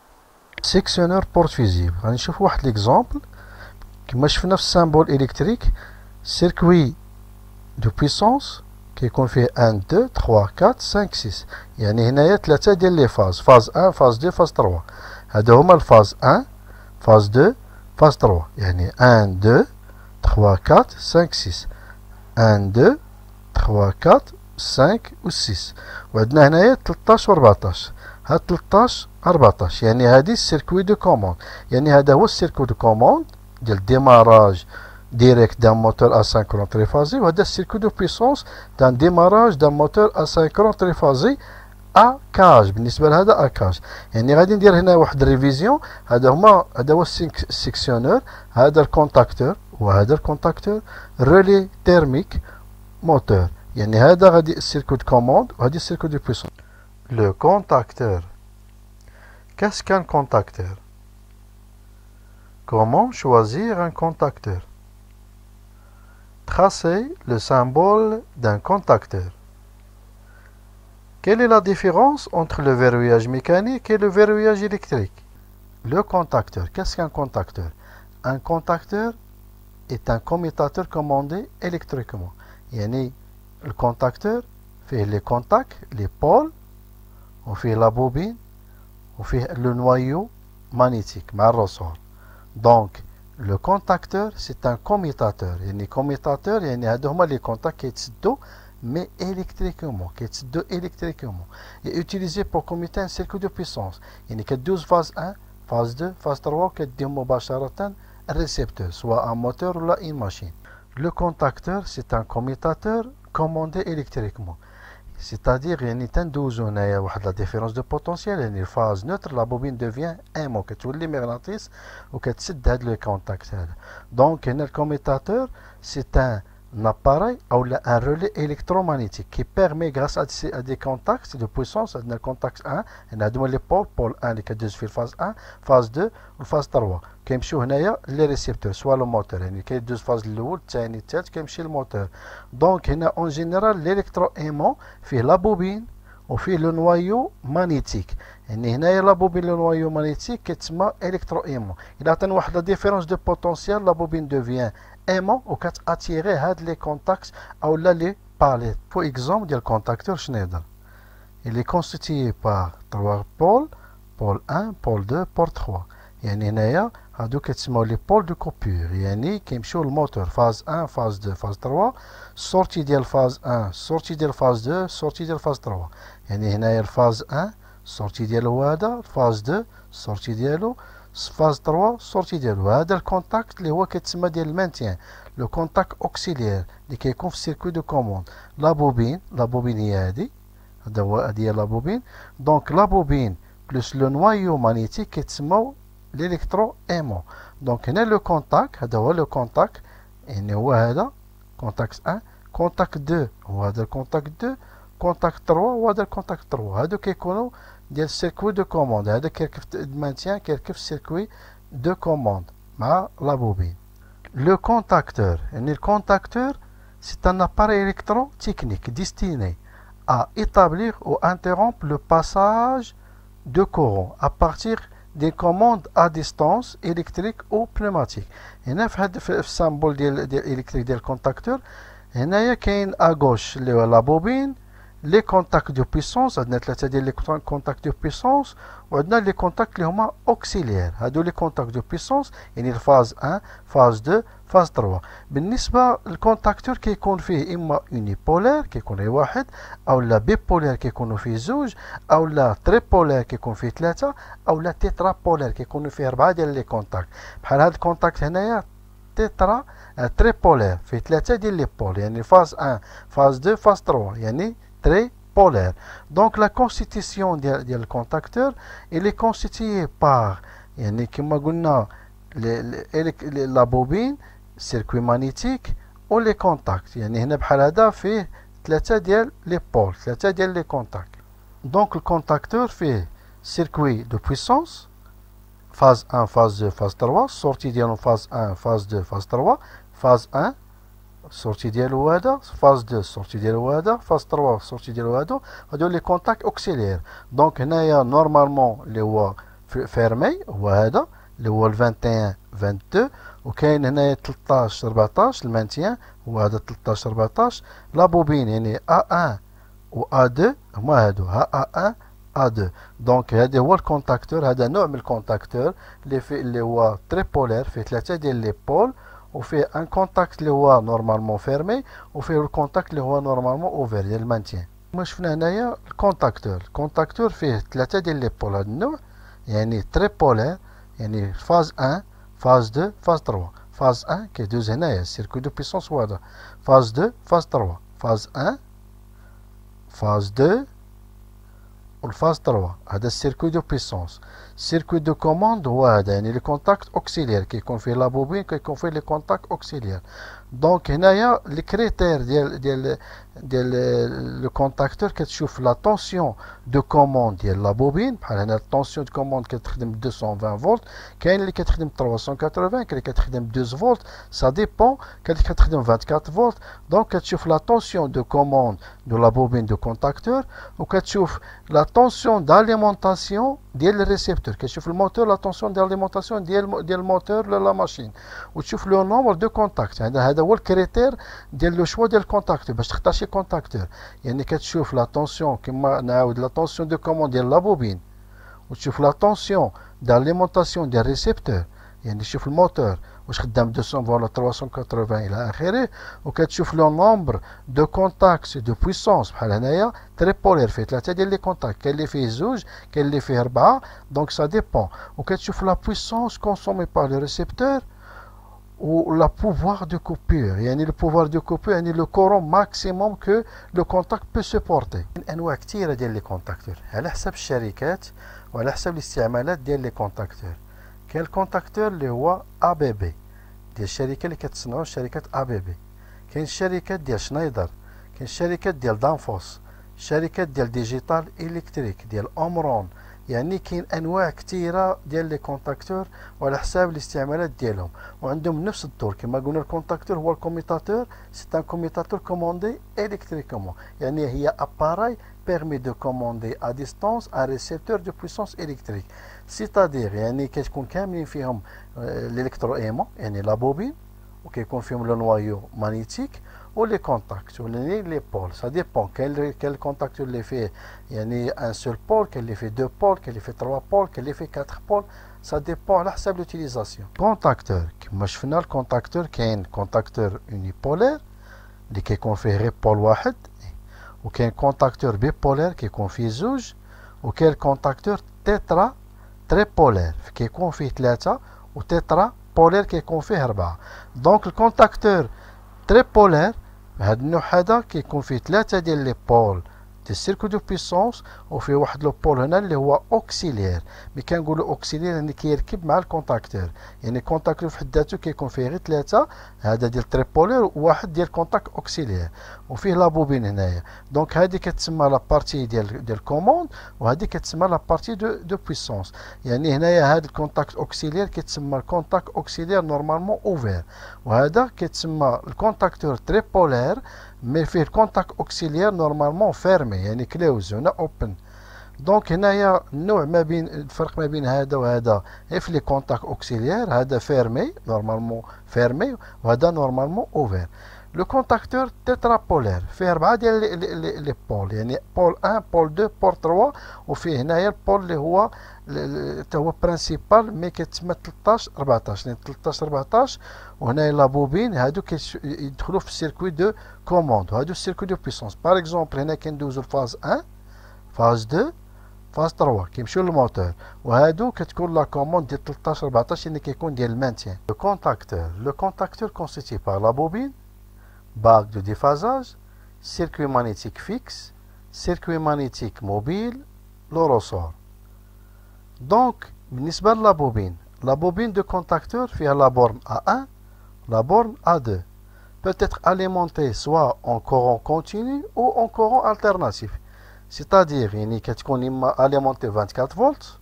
سيكسيونور بورت فيزيبل غنشوف واحد ليكزامبل كما شفنا في السامبول الكتريك سيركوي دو بويسونس كيكون فيه 1 2 3 4 5 6 يعني هنايا 3 ديال لي فاز 1 فاز 2 فاز 3 هادو هما الفاز 1 فاز 2 فاز 3 يعني 1 2 3 4 5 6 1 2 3 4 5 و 6 وعندنا هنايا 13 و 14 هاد 13 14 يعني هادي السيركوي دو كوموند يعني هذا هو السيركوي دو كوموند ديال الديماراج direct d'un moteur asynchrone triphasé وهذا السيركوي دو بويسونس d'un démarrage d'un moteur asynchrone triphasé ا كاج بالنسبه لهذا ا كاج. يعني غادي ندير هنا واحد الريفيزيون هذا هو السيكسيونور هذا الكونتاكتور وهذا الكونتاكتور رولي تيرميك موتور يعني هذا غادي السيركوي دو كوموند وهذه السيركوي دو بويسونس. لو كونتاكتور qu'est-ce qu'un contacteur? Comment choisir un contacteur? Tracez le symbole d'un contacteur. Quelle est la différence entre le verrouillage mécanique et le verrouillage électrique? Le contacteur, qu'est-ce qu'un contacteur? Un contacteur est un commutateur commandé électriquement. Yani, le contacteur fait les contacts, les pôles, on fait la bobine, on fait le noyau magnétique, مع ressort. Donc, le contacteur, c'est un commutateur. يعني commutateur, يعني هادو هما les contacts كيتسدو mais électriquement, كيتسدو électriquement. Et utilisé pour commuter un circuit de puissance. يعني كدوز phase 1, phase 2, phase 3 وكديهم مباشرة الريسبتور soit un moteur ou une machine. Le contacteur, c'est un commutateur commandé électriquement. C'est-à-dire يعني تندوزو هنايا واحد لا ديفيرونس دو بوتونسيال يعني الفاز نوتر لا بوبين دوفيان ايمون كتولي مغناطيس وكتسد هاد لو كونتاكت هذا. دونك هنا الكوميتاتور سي ان appareil ou un relais électromagnétique qui permet grâce à des contacts de puissance عندنا الكونتاكت 1 هنا هادو لي بول 1 اللي كدوز في الفاز 1 فاز 2 والفاز 3 كيمشيو هنايا لي ريسيبتور سوا لو موتور يعني كيدوز فاز الاول الثاني الثالث كيمشي للموتور. دونك هنا اون جينيرال ليليكترو ايمون فيه لا بوبين وفيه لو نوايو مانيتيك. يعني هنايا لا بوبين لو نوايو مانيتيك كتسمى الكترو ايمون. الى عطينا واحد لا ديفيرونس دو بوتونسيال لا بوبين دوفيان ايمون وكتاتيغي هاد لي كونتاكت او لا لي باليت. بو اكزومبل ديال الكونتاكتور شنو يهضر؟ il est constitué par 3 pôles, pôle 1, pôle 2, pôle 3. يعني هنايا هادو كيتسموا لي بول دو كوبور، يعني كيمشيو للموتور فاز 1 فاز 2 فاز 3، سورتي ديال فاز 1 سورتي ديال فاز 2 سورتي ديال فاز 3. يعني هنايا الفاز 1 سورتي ديالو هذا، فاز 2 سورتي ديالو، فاز 3 سورتي ديالو. هذا الكونتاكت اللي هو كيتسمى ديال المانتيان، لو كونتاكت اوكسيليير اللي كيكون في السيركوي دو كوموند. لا بوبين هي هادي، هذا هو هادي هي لا بوبين. دونك لا بوبين بلس لو نوايو مانيتيك كيتسموا الكترو ايمون. دونك هنا لو كونتاكت هذا هو لو كونتاكت، يعني هو هذا كونتاكت 1، كونتاكت 2 هو هذا الكونتاكت 2، كونتاكت 3 هو هذا الكونتاكت 3. هادو كيكونوا ديال السيركوي دو كوموند. هذا كيركب المانتيان كيركب السيركوي دو كوموند مع لا بوبين. لو كونتاكتور، يعني الكونتاكتور c'est un appareil électrotechnique destiné à établir ou interrompre le passage de courant à partir des commandes à distance électrique ou pneumatique. هنا في هاد في السامبول ديال الكتريك ديال الكونتاكتور، هنايا كاين اغوش اللي هو لا بوبين، لي كونتاكت دو بويسونس، عندنا ثلاثه ديال لي كونتاكت دو بويسونس، وعندنا لي كونتاكت اللي هما اوكسيليير. هادو لي كونتاكت دو بويسونس يعني الفاز 1 فاز 2 فاز 3. بالنسبه للكونتاكتور كيكون فيه اما اوني بولير كيكون غير واحد، او لا بي بولير كيكونوا فيه زوج، او لا تري بولير كيكون فيه ثلاثه، او لا تيترا بولير كيكونوا فيه 4 ديال لي كونتاكت. بحال هاد الكونتاكت هنايا تيترا تري بولير فيه 3 ديال لي بول، يعني فاز 1 فاز 2 فاز 3، يعني très polaire. Donc la constitution du contacteur, il est constitué par يعني كما قلنا la bobine, circuit magnétique ou les contacts. يعني هنا بحال هذا فيه ثلاثة ديال لي بول، ثلاثة ديال لي كونتاكت. Donc le contacteur فيه circuit de puissance phase 1 phase 2 phase 3، sortie ديالو phase 1 phase 2 phase 3، phase 1 السورتي ديالو هذا، فاز 2 السورتي ديالو هذا، فاز 3 السورتي ديالو هادو لي كونتاكت اوكسيليير. دونك هنايا نورمالمون اللي هو فيرمي هو هذا اللي هو 21 22، وكاين هنايا 13 14 المانتيان هو هذا 13 14. لا بوبين يعني A1 و A2 هما هادو A1 A2. دونك هذا هو الكونتاكتور، هذا نوع من الكونتاكتور اللي هو تري بولير فيه ثلاثة ديال لي بول، وفيه ان كونتاكت اللي هو نورمالمون فيرمي، وفيه الكونتاكت اللي هو نورمالمون اوفير ديال المانتيان. كما شفنا هنايا الكونتاكتور فيه ثلاثة ديال لي بول هذا النوع، يعني تري بولير، يعني فاز 1 فاز 2 فاز 3. فاز 1 كيدوز هنايا السيركوي دو بيسونس هو هذا، فاز 2 فاز 3، فاز 1 فاز 2 والفاز 3. هذا السيركوي دو بيسونس. السيركوي دو كوموند هو هذا، يعني لي كونتاكت اوكسيليير كيكون فيه لا بوبين كيكون فيه لي كونتاكت اوكسيليير. دونك هنايا لي كريتير ديال لو كونتاكتور كتشوف لا طونسيون دو كوموند ديال لا بوبين. بحال هنا الطونسيون دو كوموند كتخدم 220 فولت، كاين اللي كتخدم 380، كاين اللي كتخدم 12 فولت، سا ديبون، كاين اللي كتخدم 24 فولت. دونك كتشوف لا طونسيون دو كوموند دو لا بوبين دو كونتاكتور، وكتشوف لا طونسيون داليمونطاسيون ديال الريسيبتور، كتشوف الموتور لا طونسيون داليمونطاسيون ديال الموتور لا ماشين، وتشوف لو نومبر دو كونتاكت. هذا هو الكريتير ديال لو شوا ديال الكونتاكتور باش تختار شي كونتاكتور. يعني كتشوف لا طونسيون كما نعاود لا طونسيون دو كوموند ديال لا بوبين، وتشوف لا طونسيون داليمونطاسيون ديال الريسيبتور، يعني تشوف الموتور واش خدام 200 ولا 380 الى اخره، وكتشوف لو نومبر دو كونتاكت دو بويسونس. بحال هنايا تري بولير فيه ثلاثه ديال لي كونتاكت، كاين اللي فيه زوج كاين اللي فيه 4، دونك سا ديبون. وكتشوف لا بويسونس كونسومي بار لو ريسيبتور ou la pouvoir de coupure. يعني le pouvoir de coupure يعني le courant maximum que le contact peut supporter. انواع كثيره ديال لي كونتاكتور على حسب الشركات وعلى حسب الاستعمالات ديال لي كونتاكتور. كاين الكونتاكتور اللي هو ا بي بي ديال الشركه اللي كتصنعوا شركه ا بي بي، كاين الشركات ديال شنايدر، كاين الشركات ديال دانفوس، الشركات ديال ديجيتال الكتريك ديال اومرون. يعني كاين انواع كثيره ديال لي كونتاكتور وعلى حساب الاستعمالات ديالهم، وعندهم نفس الدور. كما قلنا الكونتاكتور هو الكوميتاتور، سي ان كوميتاتور كوموندي الكتريكومون، يعني هي اباراي permet de commander à distance un récepteur de puissance électrique. C'est-à-dire يعني كتكون كاملين فيهم l'électroaimant يعني la bobine وكيكون فيهم le noyau magnétique ou les contacts ou les pôles. Ça dépend quel contacteur les fait يعني un seul pôle, quel les fait deux pôles, quel les fait trois pôles, quel les fait quatre pôles. Ça dépend على حسب l'utilisation. Contacteur كما شفنا الكونتاكتور كاين كونتاكتور unipolaire اللي كيكون فيه غير بول واحد وكاين كونتاكتور بيبولير كيكون فيه زوج وكاين كونتاكتور تيترا تريبولير كيكون فيه ثلاثة وتيترا بولير كيكون فيه أربعة. دونك الكونتاكتور تريبولير هاد النوع هذا كيكون فيه ثلاثة ديال لي بول دي سيركو دو بيسونس وفيه واحد لو بول هنا اللي هو اوكسيليير. ملي كنقولوا اوكسيليير يعني كيركب مع الكونتاكتور يعني كونتاكتور في حد ذاته كيكون فيه غير ثلاثه هذا ديال تريبولير وواحد ديال كونتاك اوكسيليير وفيه لا بوبين هنايا. دونك هذه كتسمى لا بارتي ديال كوموند وهذه كتسمى لا بارتي دو بويسونس. يعني هنايا هذا الكونتاكت اوكسيليير كيتسمى الكونتاك اوكسيليير نورمالمون اوفير وهذا كيتسمى الكونتاكتور تريبولير مي فيه الكونتاك اوكسيليير نورمالمون فيرمي يعني كلوز هنا اوبن. دونك هنايا النوع ما بين الفرق ما بين هذا وهذا في لي كونتاك اوكسيليير هذا فيرمي نورمالمون فيرمي وهذا نورمالمون اوفير. لو كونتاكتور تيترابولير فيه 4 ديال لي بول يعني بول 1 بول 2 بول 3 وفيه هنايا البول اللي هو حتى هو برينسيبال مي كيتسمى 13 14 يعني 13 14 وهنايا لا بوبين هادو كيدخلوا في السيركوي دو كوموند وهادو السيركوي دو بيسونس. باغ اكزومبل هنا كندوزو الفاز 1 فاز 2 فاز 3 كيمشيو للموتور وهادو كتكون لا كوموند ديال 13 14 اللي كيكون ديال المانتيان. لو كونتاكتور كونستيتي بار لا بوبين bague de déphasage, circuit magnétique fixe, circuit magnétique mobile, le ressort. Donc, بالنسبة للا bobine, la bobine de contacteur fait la borne A1, la borne A2. Peut être alimentée soit en courant continu ou en courant alternatif. C'est-à-dire, il y a alimenté 24 volts,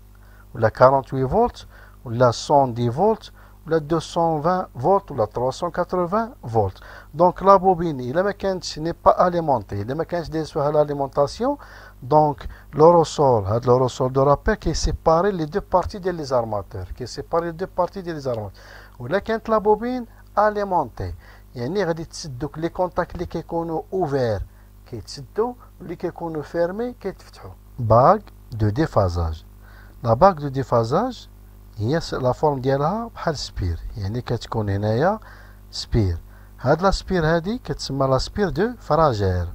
ou la 48 volts, ou la 110 volts, la 220 volts ou la 380 volts. Donc la bobine, il n'est pas alimentée, il n'est l'alimentation. Donc le ressort de rappel qui est séparé les deux parties des armateurs, Ou là quand la bobine alimentée, يعني غادي تسدوك لي كونتاكت اللي كيكونوا اوفير كيتسدوا واللي كيكونوا فيرمي كيتفتحوا. باغ دو ديفازاج. لا باغ دو ديفازاج هي لا فورم ديالها بحال سبير يعني كتكون هنايا سبير. هاد لا سبير هادي كتسمى لا سبير دو فراجير.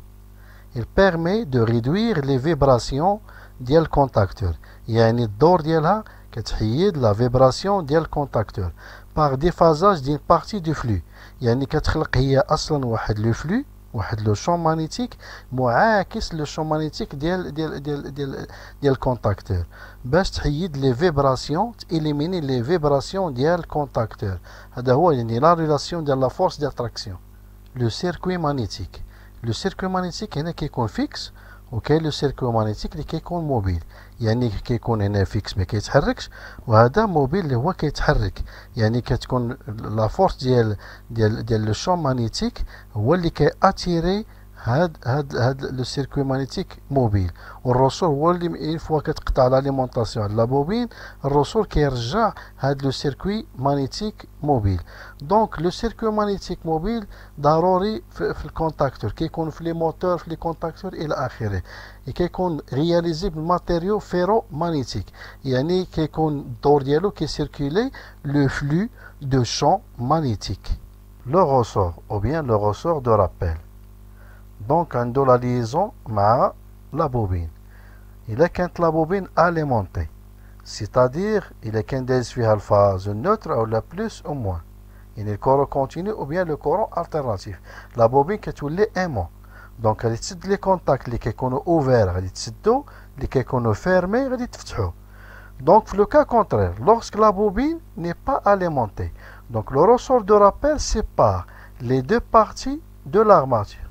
il permet de réduire les vibrations ديال الكونتاكتور يعني الدور ديالها كتحيد لا فيبراسيون ديال الكونتاكتور باغ ديفازاج ديال بارتي دو فلو يعني كتخلق هي اصلا واحد لو فلو واحد لو شون مانيتيك معاكس لو شون مانيتيك ديال الكونتاكتور باش تحيد لي فيبراسيون تيليميني لي فيبراسيون ديال الكونتاكتور. هذا هو يعني لا ريلاسيون ديال لا فورس داتراكسيون. لو سيركوي مانيتيك. لو سيركوي مانيتيك هنا كيكون فيكس وكاين لو سيركوي مانيتيك اللي كيكون موبيل يعني كيكون هنا فيكس ما كيتحركش وهذا موبيل اللي هو كيتحرك يعني كتكون لا فورس ديال لو شون مانيتيك هو اللي كياتيري هاد لو سيركوي مانيتيك موبيل والرسول هو اللي اون فوا كتقطع لاليمونطاسيون على لا بوبين الرسول كيرجع هاد لو سيركوي مانيتيك موبيل. دونك لو سيركوي مانيتيك موبيل ضروري في الكونتاكتور كيكون في لي موتور في لي كونتاكتور الى اخره كيكون رياليزي بالماتيريو فيرو مانيتيك يعني كيكون الدور ديالو كيسيركولي لو فلو دو شون مانيتيك. لو رسور او بيان لو رسور دو رابيل. دونك عندو لا ليزون مع لا بوبين. إلا كانت لا بوبين أليمونتي سيتادير إلا كان دايز فيها الفاز النوتر أو لا بلوس أو موان يعني الكورون كونتيني أو بيان لو كورون ألتيرناتيف لا بوبين كتولي إيمون. دونك غادي تسد لي كونتاكت اللي كيكونوا أوفير غادي تسدو اللي كيكونوا فيرمي غادي تفتحو. دونك في لو كا كونترير لوغسك لا بوبين ني با أليمونتي دونك لو رسور دو رابيل سيبار لي دو بارتي دو l'armature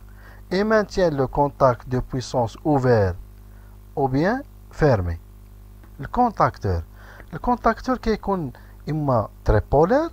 et maintient le contact de puissance ouvert ou bien fermé. Le contacteur كيكون إما tripolaire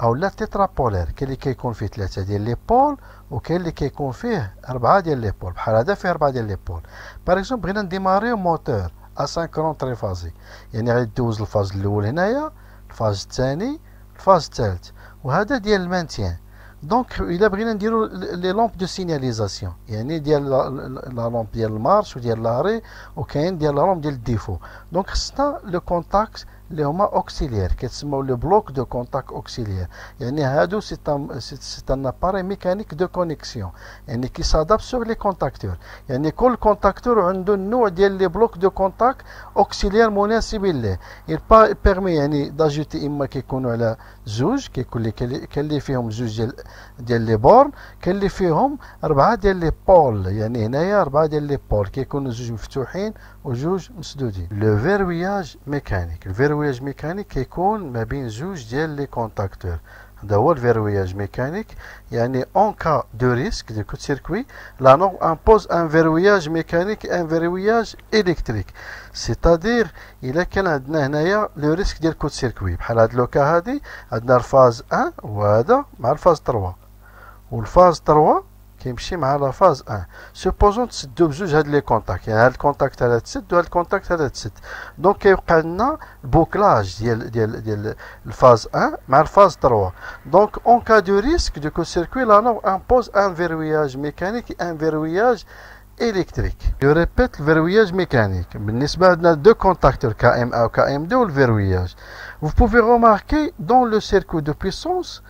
أو لا تترابولير، كاين اللي كيكون فيه 3 ديال لي بول وكاين اللي كيكون فيه 4 ديال لي بول. بحال هذا فيه 4 ديال لي بول. باغ اكزومبل بغينا نديماريو موتور اسانكرون تريفازي، يعني غادي دوز الفاز الاول هنايا، الفاز الثاني، الفاز الثالث، وهذا ديال المانتيان. دونك الا بغينا نديرو لي لامب دو سيناليزاسيون، يعني ديال لا لامب ديال المارش وديال لاري، وكاين ديال لا لامب ديال الديفو. دونك خصنا لو كونتاكت اللي هما اوكسيليير، كيتسموا لو بلوك دو كونتاكت اوكسيليير. يعني هادو سي ان اباري ميكانيك دو كونيكسيون، يعني كي ساداب سور لي كونتاكتور. يعني كل كونتاكتور عنده النوع ديال لي بلوك دو كونتاكت اوكسيليير مناسب ليه. il permet يعني داجوتي، اما كيكونوا على زوج، كيكون لي كاين اللي فيهم زوج ديال لي بورن، كاين اللي فيهم 4 ديال لي بول، يعني هنايا 4 ديال لي بول كيكونوا زوج مفتوحين وجوج مسدودين. لو فيروياج ميكانيك، الفيروياج ميكانيك كيكون ما بين زوج ديال لي كونتاكتور. هذا هو الفيروياج ميكانيك. يعني اون كا دو ريسك دو كوت سيركوي لا نورم امبوز ان فيروياج ميكانيك ان فيروياج الكتريك. سيتادير الا كان عندنا هنايا لو ريسك ديال كوت سيركوي، بحال هاد لوكا هادي عندنا الفاز 1 وهذا مع الفاز 3، والفاز 3 كيمشي مع لا فاز 1. سوبوزون تسدو بجوج هاد لي كونتاكت، يعني هاد الكونتاكت هذا تسد وهاد الكونتاكت هذا تسد. دونك كيوقع لنا بوكلاج ديال الفاز 1 مع الفاز 3. دونك اون كا دو ريسك دو كو سيركوي لا نورم امبوز ان فيروياج ميكانيك ان فيروياج électrique. Je répète le verrouillage mécanique. بالنسبة à deux contacteurs KM1 ou KM2 le verrouillage. Vous pouvez remarquer dans le circuit de puissance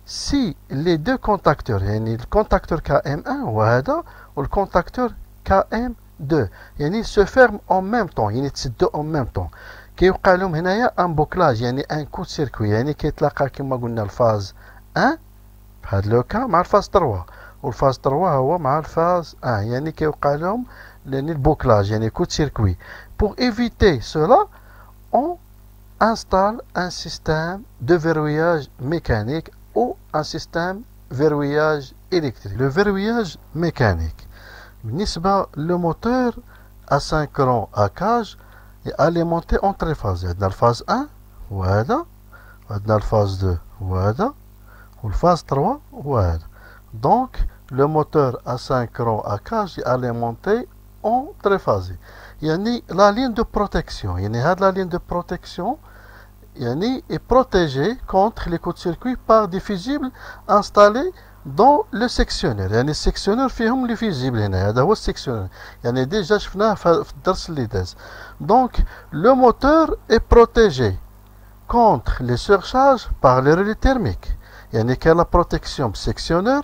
si les deux contacteurs, يعني le contacteur KM1 وهذا ou le contacteur KM2 يعني se ferment en même temps، يعني تسدوا en même temps. كيوقع لهم هنايا ان بوكلاج، يعني ان كود سيركوي، يعني كيتلاقى كما قلنا الفاز 1 بهذا لو كا مع الفاز 3، والفاز 3 هو مع الفاز 1، يعني كيوقع لهم يعني البوكلاج، يعني كود سيركوي. Pour éviter cela, on installe un système de verrouillage mécanique ou un système verrouillage électrique. Le verrouillage mécanique بالنسبة le moteur asynchrone à cage est alimenté en trois phases. عندنا الفاز 1 وهذا، وعندنا الفاز 2 وهذا، والفاز 3 وهذا. Donc le moteur asynchrone à cage est alimenté en triphasé. يعني la ligne de protection، يعني هاد la ligne de protection يعني est protégée contre les coups de circuit par des fusibles installés dans le sectionneur. يعني السكسيونور فيهم لي فيزيبل هنا، هذا هو السكسيونور، يعني ديجا شفناه في الدرس اللي داز. دونك لو موتور est protégé contre les surcharges par les relais thermiques. يعني كاين لا بروتيكسيون بالسكسيونور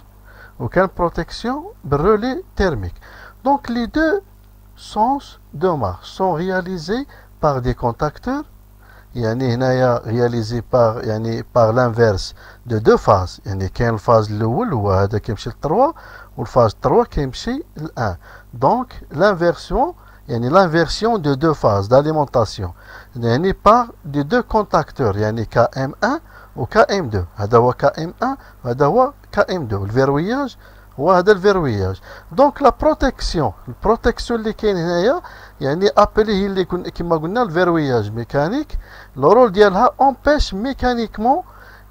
وكان بروتيكسيون بالرولي thermique. Donc les deux sens de marche sont réalisés par des contacteurs، يعني هنايا réalisé par يعني par l'inverse de deux phases، يعني كاين الفاز الاول هو هذا كيمشي ل3 والفاز 3 كيمشي ل1. Donc l'inversion يعني l'inversion de deux phases d'alimentation يعني par des deux contacteurs، يعني KM1 و KM2. هذا هو KM1 وهذا هو KM2. الفيروياج هو هذا الفيروياج. دونك لا بروتيكسيون، البروتيكسيون اللي كاين هنايا يعني ابلي هي اللي كما قلنا الفيروياج ميكانيك. لو رول ديالها امبيش ميكانيكمون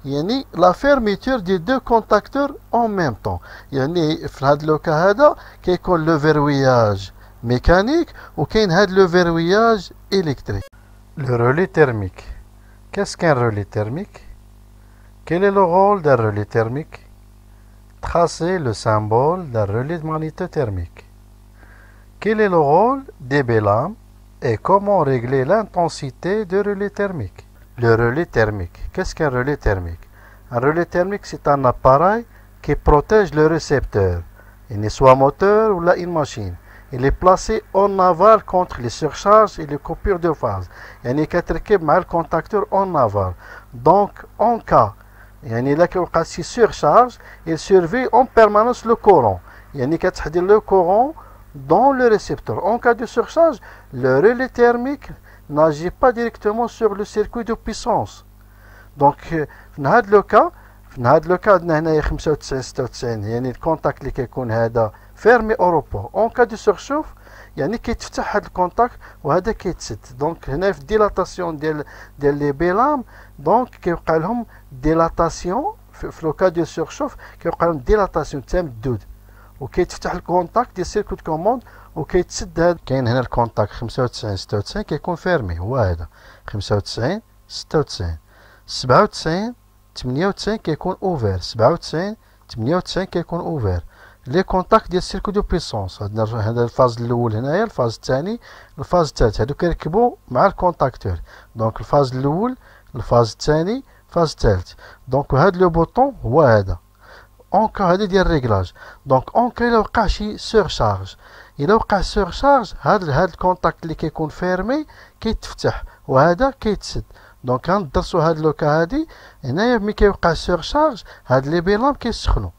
يعني لا فيرميتور دي دو كونتاكتور اون ميم طون. يعني في هذا لوكا هذا كيكون لو فيروياج mécanique وكاين هاد لو فيروياج électrique. Le relais thermique. Qu'est-ce qu'un relais thermique? Quel est le rôle d'un relais thermique? Tracer le symbole d'un relais magnétothermique. Quel est le rôle des bélames et comment régler l'intensité du relais thermique? Le relais thermique. Qu'est-ce qu'un relais thermique? Un relais thermique, c'est un appareil qui protège le récepteur, il soit moteur ou là une machine. Il est placé en aval contre les surcharges et les coupures de phase. يعني كتركب مع الكونتاكتور en aval. Donc en cas يعني إلا كيوقع شي surcharge, il surveille en permanence le courant. يعني كتحدي le courant dans le récepteur. En cas de surcharge, le relais thermique n'agit pas directement sur le circuit de puissance. Donc في هذا لو كا عندنا هنايا 95 96 يعني الكونتاكت اللي كيكون هذا fermé au repos. En cas de surchauffe, يعني كيتفتح هاد الكونتاكت وهذا كيتسد. دونك هنا في الديلاتاسيون ديال لي بيلام دونك كيوقع لهم ديلاتاسيون في لو كا دو سورشوف، كيوقع لهم ديلاتاسيون تمدد وكيتفتح الكونتاكت ديال سيركوت كوموند وكيتسد. هذا كاين هنا الكونتاكت 95 96 كيكون فيرمي، هو هذا 95 96. 97 98 كيكون اوفير، 97 98 كيكون اوفير. لي كونتاكت ديال السيركو دو بويسونس، هذا الفاز الاول هنايا، الفاز الثاني، الفاز الثالث، هادو كيركبوا مع الكونتاكتور. دونك الفاز الاول، الفاز الثاني، الفاز الثالث. دونك هاد لو بوطون هو هذا اونكا، هذا ديال الريغلاج. دونك اونكا الا وقع شي سورشارج، الا وقع سورشارج هاد الكونتاكت اللي كيكون فيرمي كيتفتح وهذا كيتسد. دونك غندرسو هاد لوكا هادي هنايا، ملي كيوقع سورشارج هاد لي بيلام كيسخنوا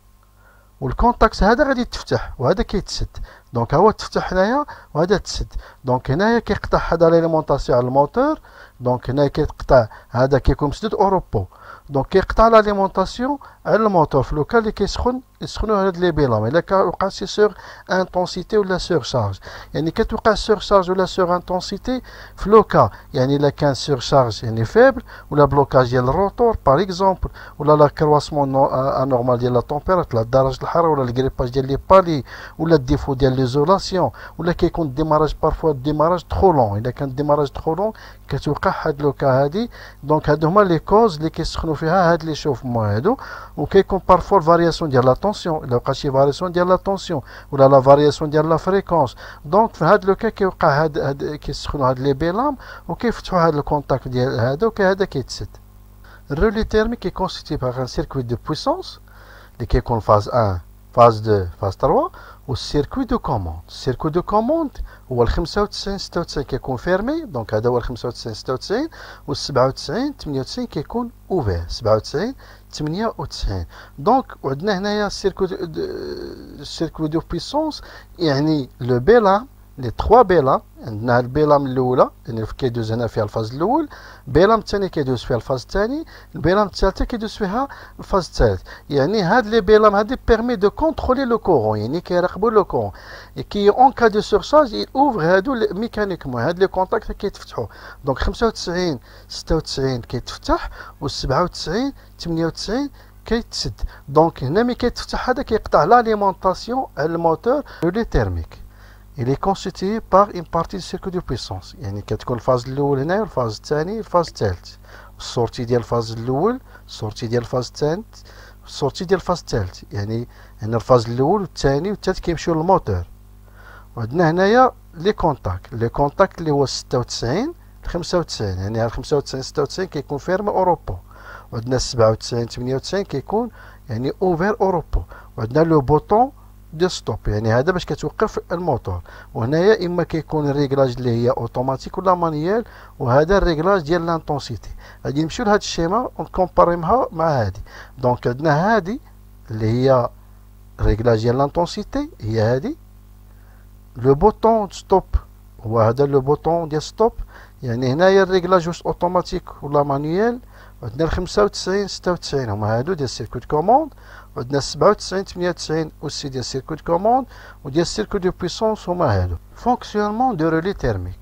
والكونتاكت هذا غادي يتفتح وهذا كيتسد. دونك هو تفتح هنايا وهذا تسد. دونك هنايا كيقطع هذا لاليمونطاسيون على الموتور. دونك هنايا كيقطع، هذا كيكون مسدود اوروبو. دونك كيقطع لاليمونطاسيون على الموتور في لوكا اللي كيسخن، يسخنوا هاد لي بيلام. الا كوقع سي سور انتونسيتي ولا سور شارج، يعني كتوقع سور شارج ولا سور انتونسيتي في لوكا، يعني الا كان سور شارج يعني فيبل ولا بلوكاج ديال الروتور باغ اكزومبل، ولا لا كرواسمون انورمال ديال لا تومبيراتور، درجه الحراره، ولا الكريباج ديال لي بالي، ولا الديفو ديال ليزولاسيون، ولا كيكون الديماراج بارفوا الديماراج ترو لون. الا كان الديماراج ترو لون كتوقع هاد لوكا هادي. دونك هادو هما لي كوز اللي كيسخنوا فيها هاد لي شوفمون هادو. وكيكون بارفوا الفارياسيون ديال لا طونسيون، الا وقع شي فارياسيون ديال لا طونسيون ولا لا فارياسيون ديال لا فريكونس. دونك في هاد لوكا كيوقع هاد كيسخنوا هاد لي بيلام وكيفتحوا هاد الكونتاكت ديال هذا وهذا كيتسد. الرولي تيرميك كي كونستيتي باغ ان سيركوي دو بويسونس اللي كيكون فاز 1 فاز 2 فاز 3 والسيركوي دو كوموند. السيركوي دو كوموند هو ال 95 96 كيكون فيرمي، دونك هذا هو ال 95 96، وال 97 98 كيكون اوفير، 97 98. دونك وعندنا هنايا السيركوي دو بويسونس، يعني لو بيلام، لي 3 بيلام. عندنا البيلام الاولى يعني كيدوز هنا فيها الفاز الاول، البيلام الثاني كيدوز فيها الفاز الثاني، البيلام الثالثه كيدوز فيها الفاز الثالث. يعني هاد لي بيلام هادي بيرمي دو كونترولي لو كورون، يعني كيراقبوا لو كورون كي اون كا دو سورشارج اوفر هادو ميكانيكمون، هاد لي كونتاكت كيتفتحوا. دونك 95 96 كيتفتح، و 97 98 كيتسد. دونك هنا ملي كيتفتح هذا كيقطع لاليمونطاسيون على الموتور لي تيرميك. Il est constitué par une partie du circuit de puissance، يعني كتكون الفاز الاول هنا والفاز الثاني والفاز الثالث، السورتي ديال الفاز الاول، السورتي ديال الفاز الثاني، السورتي ديال الفاز الثالث. يعني هنا الفاز الاول والثاني والثالث كيمشيو للموتور. وعندنا هنايا لي كونتاكت، لي كونتاكت اللي هو 96 95، يعني 95 96 كيكون فيرم اوروبو. وعندنا 97 98 كيكون يعني اوفير اوروبو. وعندنا لو بوطون دو ستوب، يعني هذا باش كتوقف الموتور. وهنايا اما كيكون الريغلاج اللي هي اوتوماتيك ولا مانيال، وهذا الريغلاج ديال لانتونسيتي. غادي نمشيو لهاد الشيما ونكومباريمها مع هادي. دونك عندنا هادي اللي هي الريغلاج ديال لانتونسيتي، هي هادي. لو بوطون ستوب هو هذا لو بوطون ديال ستوب، يعني هنايا الريغلاج واش اوتوماتيك ولا مانيال. وعندنا 95 96 هما هادو ديال السيركوت كوموند. وعندنا 97 98 aussi ديال السيركوت كوموند، وديال السيركوت دو بويسونس هما هادو. فونكسيونمون دو رولي تيرميك.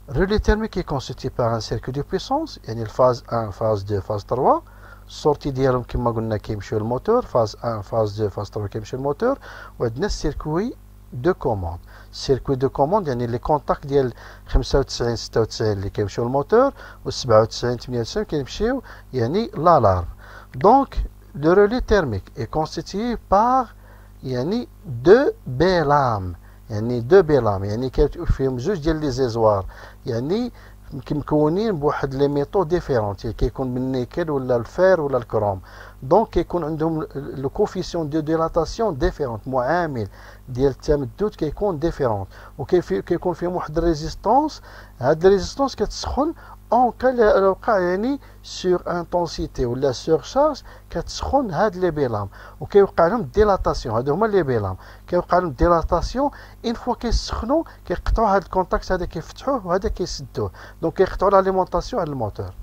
الرولي تيرميك كي كونستيتي باغ ان سيركوت دو بويسونس، يعني الفاز 1 فاز 2 فاز 3. السورتي ديالهم كما قلنا كيمشيو للموتور، فاز 1 فاز 2 فاز 3 كيمشيو للموتور. وعندنا السيركوي دو كوموند. السيركوي دو كوموند يعني لي كونتاكت ديال 95 96 اللي كيمشيو للموتور، و 97 98 كيمشيو يعني لالارم. دونك le relais thermique est constitué par يعني deux bélames، يعني deux bélames، يعني فيهم جوج ديال لي زيزوار، يعني مكونين بواحد لي ميتو ديفيرونت، يعني كيكون بالنيكل ولا الفير ولا الكروم. دونك كيكون عندهم لو كوفيسيون دو ديلاتاسيون ديفيرونت، معامل ديال التمدد كيكون ديفيرونت. وكيكون فيهم واحد الريزيستونس، هاد الريزيستونس كتسخن اون كا وقع يعني سور انتونسيتي ولا سور شارج كتسخن هاد لي بيلام، وكيوقع لهم ديلاتاسيون. هادو هما لي بيلام كيوقع لهم ديلاتاسيون. اون فوا كيسخنوا كيقطعوا هاد الكونتاكت، هذا كيفتحوه وهذا كيسدوه، دونك كيقطعوا لاليمونطاسيون على الموتور.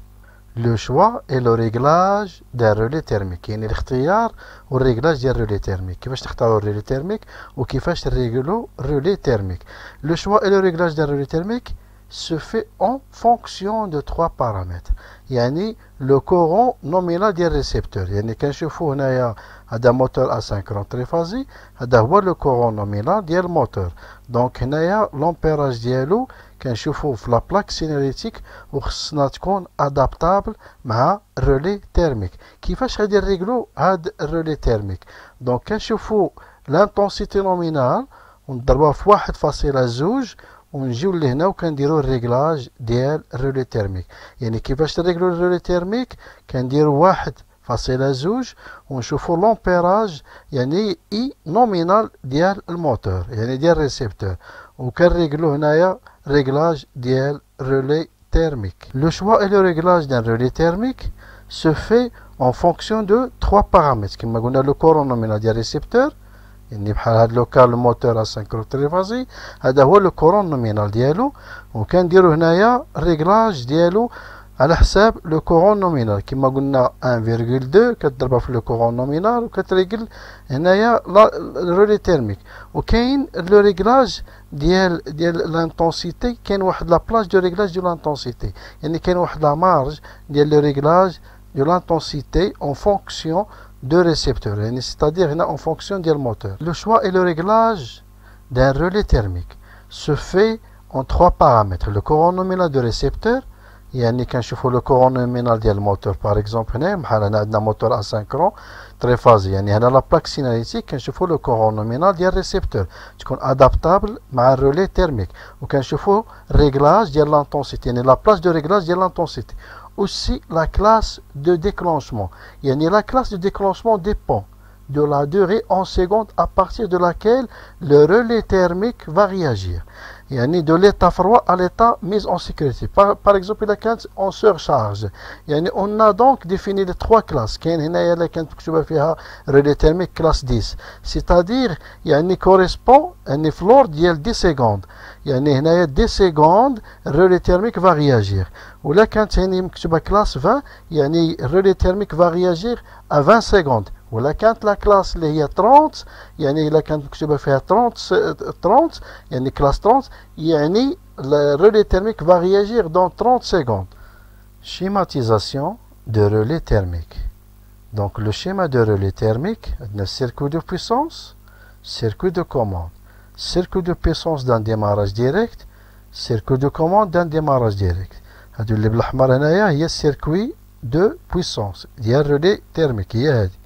le choix et le réglage d'un relais thermique. يعني الاختيار والريغلاج ديال الرولي تhermique. كيفاش تختاروا الرولي تhermique وكيفاش تريغلوا الرولي thermique. Le choix et le réglage d'un relais thermique se fait en fonction de trois paramètres. يعني le courant nominal ديال الريسبتور. يعني كنشوفوا هنايا هذا موتور اسynchron تريفازي، هذا هو لو كورون نومينال ديال الموتور. دونك هنايا لومبيراج ديالو كنشوفوا في لا بلاك سيناليتيك وخصنا تكون ادابتابل مع الرولي تيرميك. كيفاش غادي نريغلو هاد الرولي تيرميك؟ دونك كنشوفوا لانتونسيتي نومينال ونضربوها في 1.2 ونجيو لهنا وكنديروا الريغلاج ديال الرولي تيرميك. يعني كيفاش نريغلو الرولي تيرميك؟ كنديروا 1.2 ونشوفوا لومبيراج يعني اي نومينال ديال الموتور يعني ديال الريسبتور وكنريغلو هنايا réglage du relais thermique. Le choix et le réglage d'un relais thermique se fait en fonction de trois paramètres. Comme on a le courant nominal du récepteur, le cas le moteur asynchron triphasé, le courant nominal ديالو وكنديرو هنايا réglage ديالو على حساب لو كورون نومينال كما قلنا 1.2 كتضربها في لو كورون نومينال وكتريغل هنايا الرولي تيرميك. وكاين لو ريغلاج ديال لانتونسيتي، كاين واحد لا بلاج دو ريغلاج ديال لانتونسيتي، يعني كاين واحد لا مارج ديال لو ريغلاج دو لانتونسيتي اون فونكسيون دو ريسبتور، يعني c'est-à-dire هنا اون فونكسيون ديال الموتور. لو شوا اي لو ريغلاج d'un relais thermique se fait en trois paramètres. Le courant nominal de récepteur يعني كنشوفوا لو كورون نومينال ديال الموتور باغ اكزومبل هنا بحال هنا عندنا موتور اسynchron تريفازي، يعني هنا لا بلاك سيناليتيك كنشوفوا لو كورون نومينال ديال الريسبتور تكون ادابتابل مع الرولي تيرميك. وكنشوفوا ريغلاج ديال لانتونسيتي يعني لا بلاج دو ريغلاج ديال لانتونسيتي. aussi la classe de déclenchement يعني la classe de déclenchement dépend de la durée en secondes à partir de laquelle le relais thermique va réagir. يعني de l'état froid à l'état mise en sécurité. Par exemple, il كانت en surcharge. يعني on a donc défini les trois classes. كاين هنايا اللي كانت مكتوبة فيها relais thermique classe 10. C'est-à-dire يعني correspond يعني في l'ordre ديال 10 secondes. يعني هنايا 10 secondes relais thermique va réagir. ولا كانت هنا مكتوبة classe 20 يعني relais thermique va réagir à 20 secondes. ولا كانت لا كلاس اللي هي 30 يعني الا كانت مكتوبه فيها 30 يعني كلاس 30 يعني الرولي تhermique va réagir dans 30 secondes. Schématisation de relais thermique. Donc le schéma de relais thermique, le circuit de puissance, circuit de commande, circuit de puissance d'un démarrage direct, circuit de commande d'un démarrage direct. هادو اللي بالاحمر هنايا هي السيركوي دو بويسونس ديال الرولي تhermique هي هادي.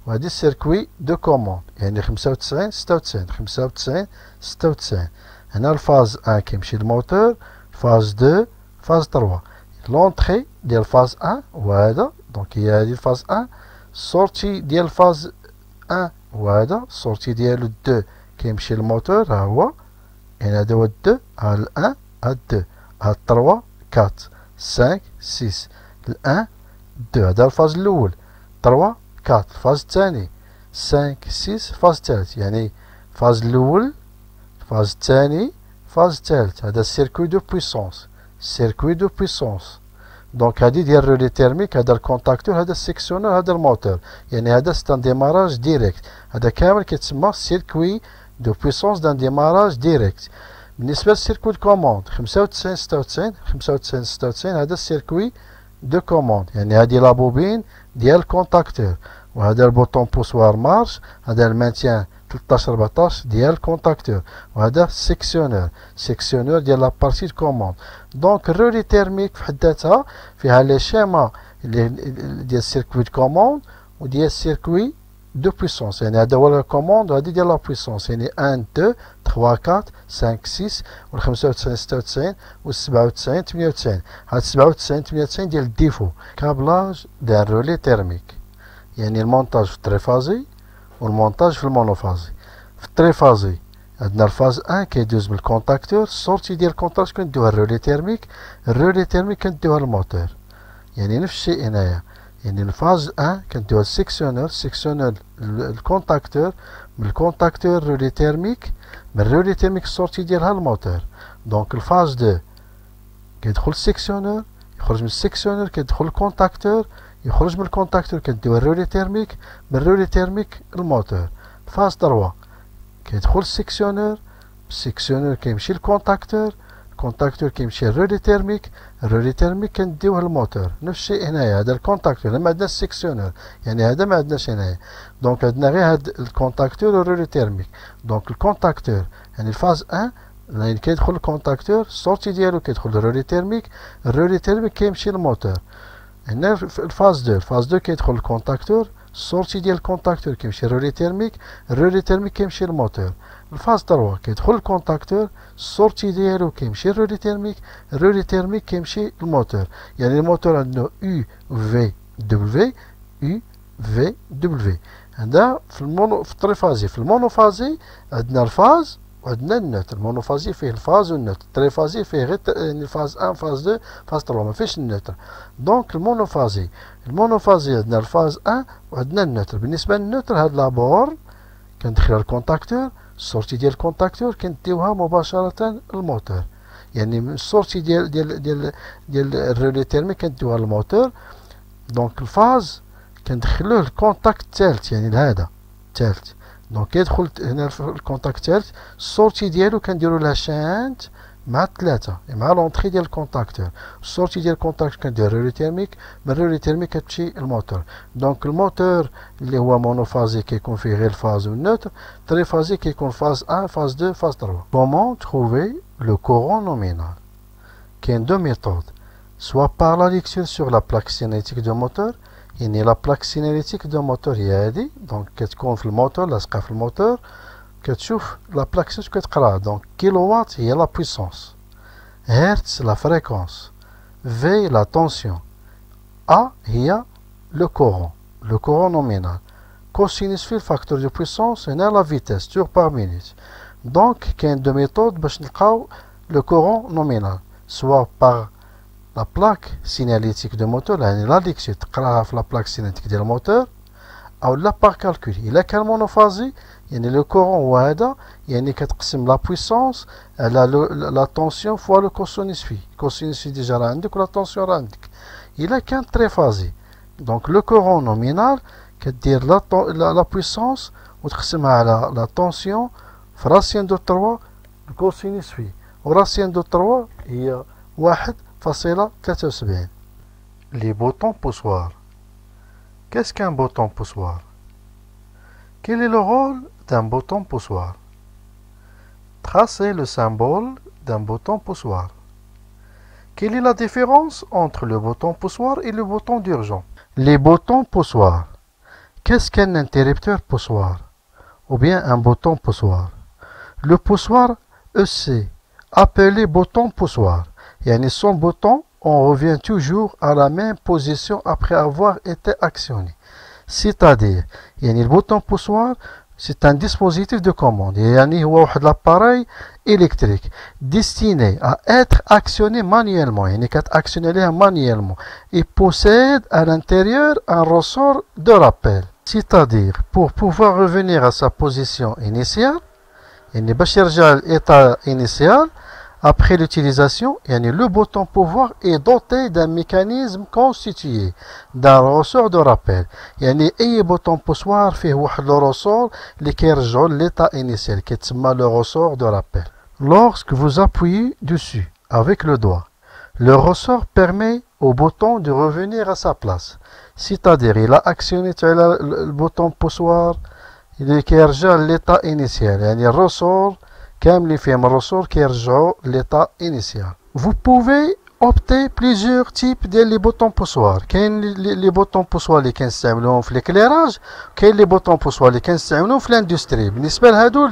وهذه السيركوي دو كوموند يعني 95 96 95 96. هنا الفاز 1 كيمشي للموتور، فاز 2 فاز 3. لونطري ديال فاز 1 وهذا دونك هي هذه الفاز 1. سورتي ديال فاز 1 وهذا سورتي ديالو 2 كيمشي للموتور ها هو، يعني هذا هو 2 ها ال 1 ها 2 ها 3 4 5 6 ال 1 2 هذا الفاز الاول 3 4 الفاز الثاني 5 6 فاز الثالث، يعني فاز الاول فاز الثاني فاز الثالث. هذا السيركوي دو بويسونس سيركوي دو بويسونس. دونك هذه ديال الرولي تيرميك، هذا الكونتاكتور هذا السيكسيونور هذا الموتور، يعني هذا ستان ديماراج ديريكت. هذا كامل كيتسمى سيركوي دو بويسونس دان ديماراج ديريكت. بالنسبه للسيركوي دو كوموند 95 96 95 96 هذا السيركوي دو كوموند، يعني هذه لا بوبين ديال الكونتاكتور وهذا البوطون بوسوار مارش، هذا المانتيان 13 14 ديال الكونتاكتور وهذا السيكسيونور سيكسيونور ديال لا بارتي كوموند. دونك الرولي تيرميك في حد ذاتها فيها لي شيما ديال السيركوي دو كوموند وديال السيركوي دو بويسونس، يعني هذا هو الكوموند وهذه ديال لا بويسونس، يعني 1 2 3 4 5 6 وال 95 96 وال 97 98. هاد 97 98 ديال الديفو. كابلاج ديال الرولي تيرميك يعني المونتاج في التريفازي والمونتاج في المونوفازي. في التريفازي عندنا الفاز 1 كيدوز بالكونتاكتور، السورتي ديال الكونتاكتور كندوها الرولي تيرميك، الرولي تيرميك كندوها للموتور. يعني نفس الشيء هنايا، يعني الفاز 1 كندوها السيكسيونور سيكسيونور الكونتاكتور، من الكونتاكتور الرولي تيرميك، من الرولي تيرميك السورتي ديالها الموتور. دونك الفاز 2 كيدخل السيكسيونور يخرج من السكسيونر كيدخل الكونتاكتور، يخرج من الكونتاكتور كنديو الرولي تيرميك، من الرولي تيرميك الموتور. فاز 3 كيدخل السكسيونر، السكسيونر كيمشي للكونتاكتور، الكونتاكتور كيمشي للرولي تيرميك، الرولي تيرميك كنديوه الموتور. نفس الشيء هنايا، هذا الكونتاكتور ما عندناش السكسيونر، يعني هذا ما عندناش هنايا، دونك عندنا غير هاد الكونتاكتور والرولي تيرميك. دونك الكونتاكتور يعني الفاز 1 يعني كيدخل الكونتاكتور، السورتي ديالو كيدخل للرولي تيرميك، الرولي تيرميك كيمشي للموتور. هنا الفاز 2، الفاز 2 كيدخل الكونتاكتور، السورتي ديال الكونتاكتور كيمشي للرولي تيرميك، الرولي تيرميك كيمشي للموتور. الفاز 3 كيدخل الكونتاكتور، السورتي ديالو كيمشي للرولي تيرميك، الرولي تيرميك كيمشي للموتور. يعني الموتور عندنا يو في دبليو، يو في دبليو. هذا في التريفازي. في المونوفازي عندنا الفاز وعندنا النوتر. المونوفازي فيه الفاز والنوتر، التريفازي فيه غير الفاز 1 فاز 2 فاز 3 ما فيهش النوتر. دونك المونوفازي عندنا الفاز 1 وعندنا النوتر. بالنسبه للنوتر هاد لابور كندخلها الكونتاكتور، السورتي ديال الكونتاكتور كنديوها مباشره الموتور. يعني السورتي ديال الرولي تيرميك كنديوها للموتور. دونك الفاز كندخلوه الكونتاكت الثالث، يعني لهذا الثالث. دونك كيدخل هنا في الكونتاكت الثالث، السورتي ديالو كنديرو لها شانت مع الثلاثه مع لونطري ديال الكونتاكتور. السورتي ديال الكونتاكتور كندير الرولي تيرميك، من الرولي تيرميك كتمشي الموتور. دونك الموتور اللي هو مونوفازي كيكون فيه غير الفاز والنوتر، تريفازي كيكون فاز 1 فاز 2 فاز 3. كومون تروفي لو كورون نومينال؟ كاين دو ميثود، سوا بار لا ليكتور سور لا بلاك سينيتيك دو موتور، يعني لا بلاك سينيتيك دو موتور هي هادي. دونك كتكون في الموتور، لاصقه في الموتور، كتشوف لا بلاك سينيتيك كتقراها. دونك كيلووات هي لا بويسونس، هرتز لا فريكونس، في لا طونسيون، A هي لو كورون نومينال، كوسينوس في الفاكتور دو بويسونس، هنا لا فيتاس تور بار مينوت. دونك كاين دو ميثود باش نلقاو لو كورون نومينال، سوا بار لا بلاك سيناليتيك دو موتور، يعني لا ليكتور تقراها في لا بلاك سيناليتيك ديال الموتور، او لا بار كالكول. الا كان مونوفازي يعني لو كورون هو هذا، يعني كتقسم لا بويسونس على لا طونسيون فوا لو كوسينوس في. كوسينوس في ديجا راه عندك ولا طونسيون راه عندك. الا كان تريفازي دونك لو كورون نومينال كدير لا بويسونس وتقسمها على لا طونسيون في راسيان دو 3 الكوسينوس في، وراسيان دو 3 هي 1,73. Les boutons poussoirs. Qu'est-ce qu'un bouton poussoir? Quel est le rôle d'un bouton poussoir? Tracez le symbole d'un bouton poussoir. Quelle est la différence entre le bouton poussoir et le bouton d'urgence? Les boutons poussoirs. Qu'est-ce qu'un interrupteur poussoir? Ou bien un bouton poussoir? Le poussoir EC, appelé bouton poussoir. Yani son bouton, on revient toujours à la même position après avoir été actionné. C'est-à-dire, yani le bouton poussoir, c'est un dispositif de commande. Yani هو واحد l'appareil électrique destiné à être actionné manuellement. Yani actionné manuellement. Il possède à l'intérieur un ressort de rappel. C'est-à-dire, pour pouvoir revenir à sa position initiale, yani باش يرجع l'état initial, après l'utilisation, le bouton pouvoir est doté d'un mécanisme constitué d'un ressort de rappel. أي bouton poussoir فيه واحد le ressort اللي كيرجعو l'état initial qui est le ressort de rappel. Lorsque vous appuyez dessus avec le doigt, le ressort permet au bouton de revenir à sa place. C'est-à-dire, il a actionné le bouton poussoir اللي كيرجع l'état initial. Le ressort كامل فيهم الرسور كيرجعوا l'état initial. Vous pouvez opter plusieurs types ديال لي بوطون بوسوار. كاين لي بوطون بوسوار اللي كنستعملوهم في ليكليراج، كاين لي بوطون بوسوار اللي كنستعملوهم في لاندستري. بالنسبه لهادو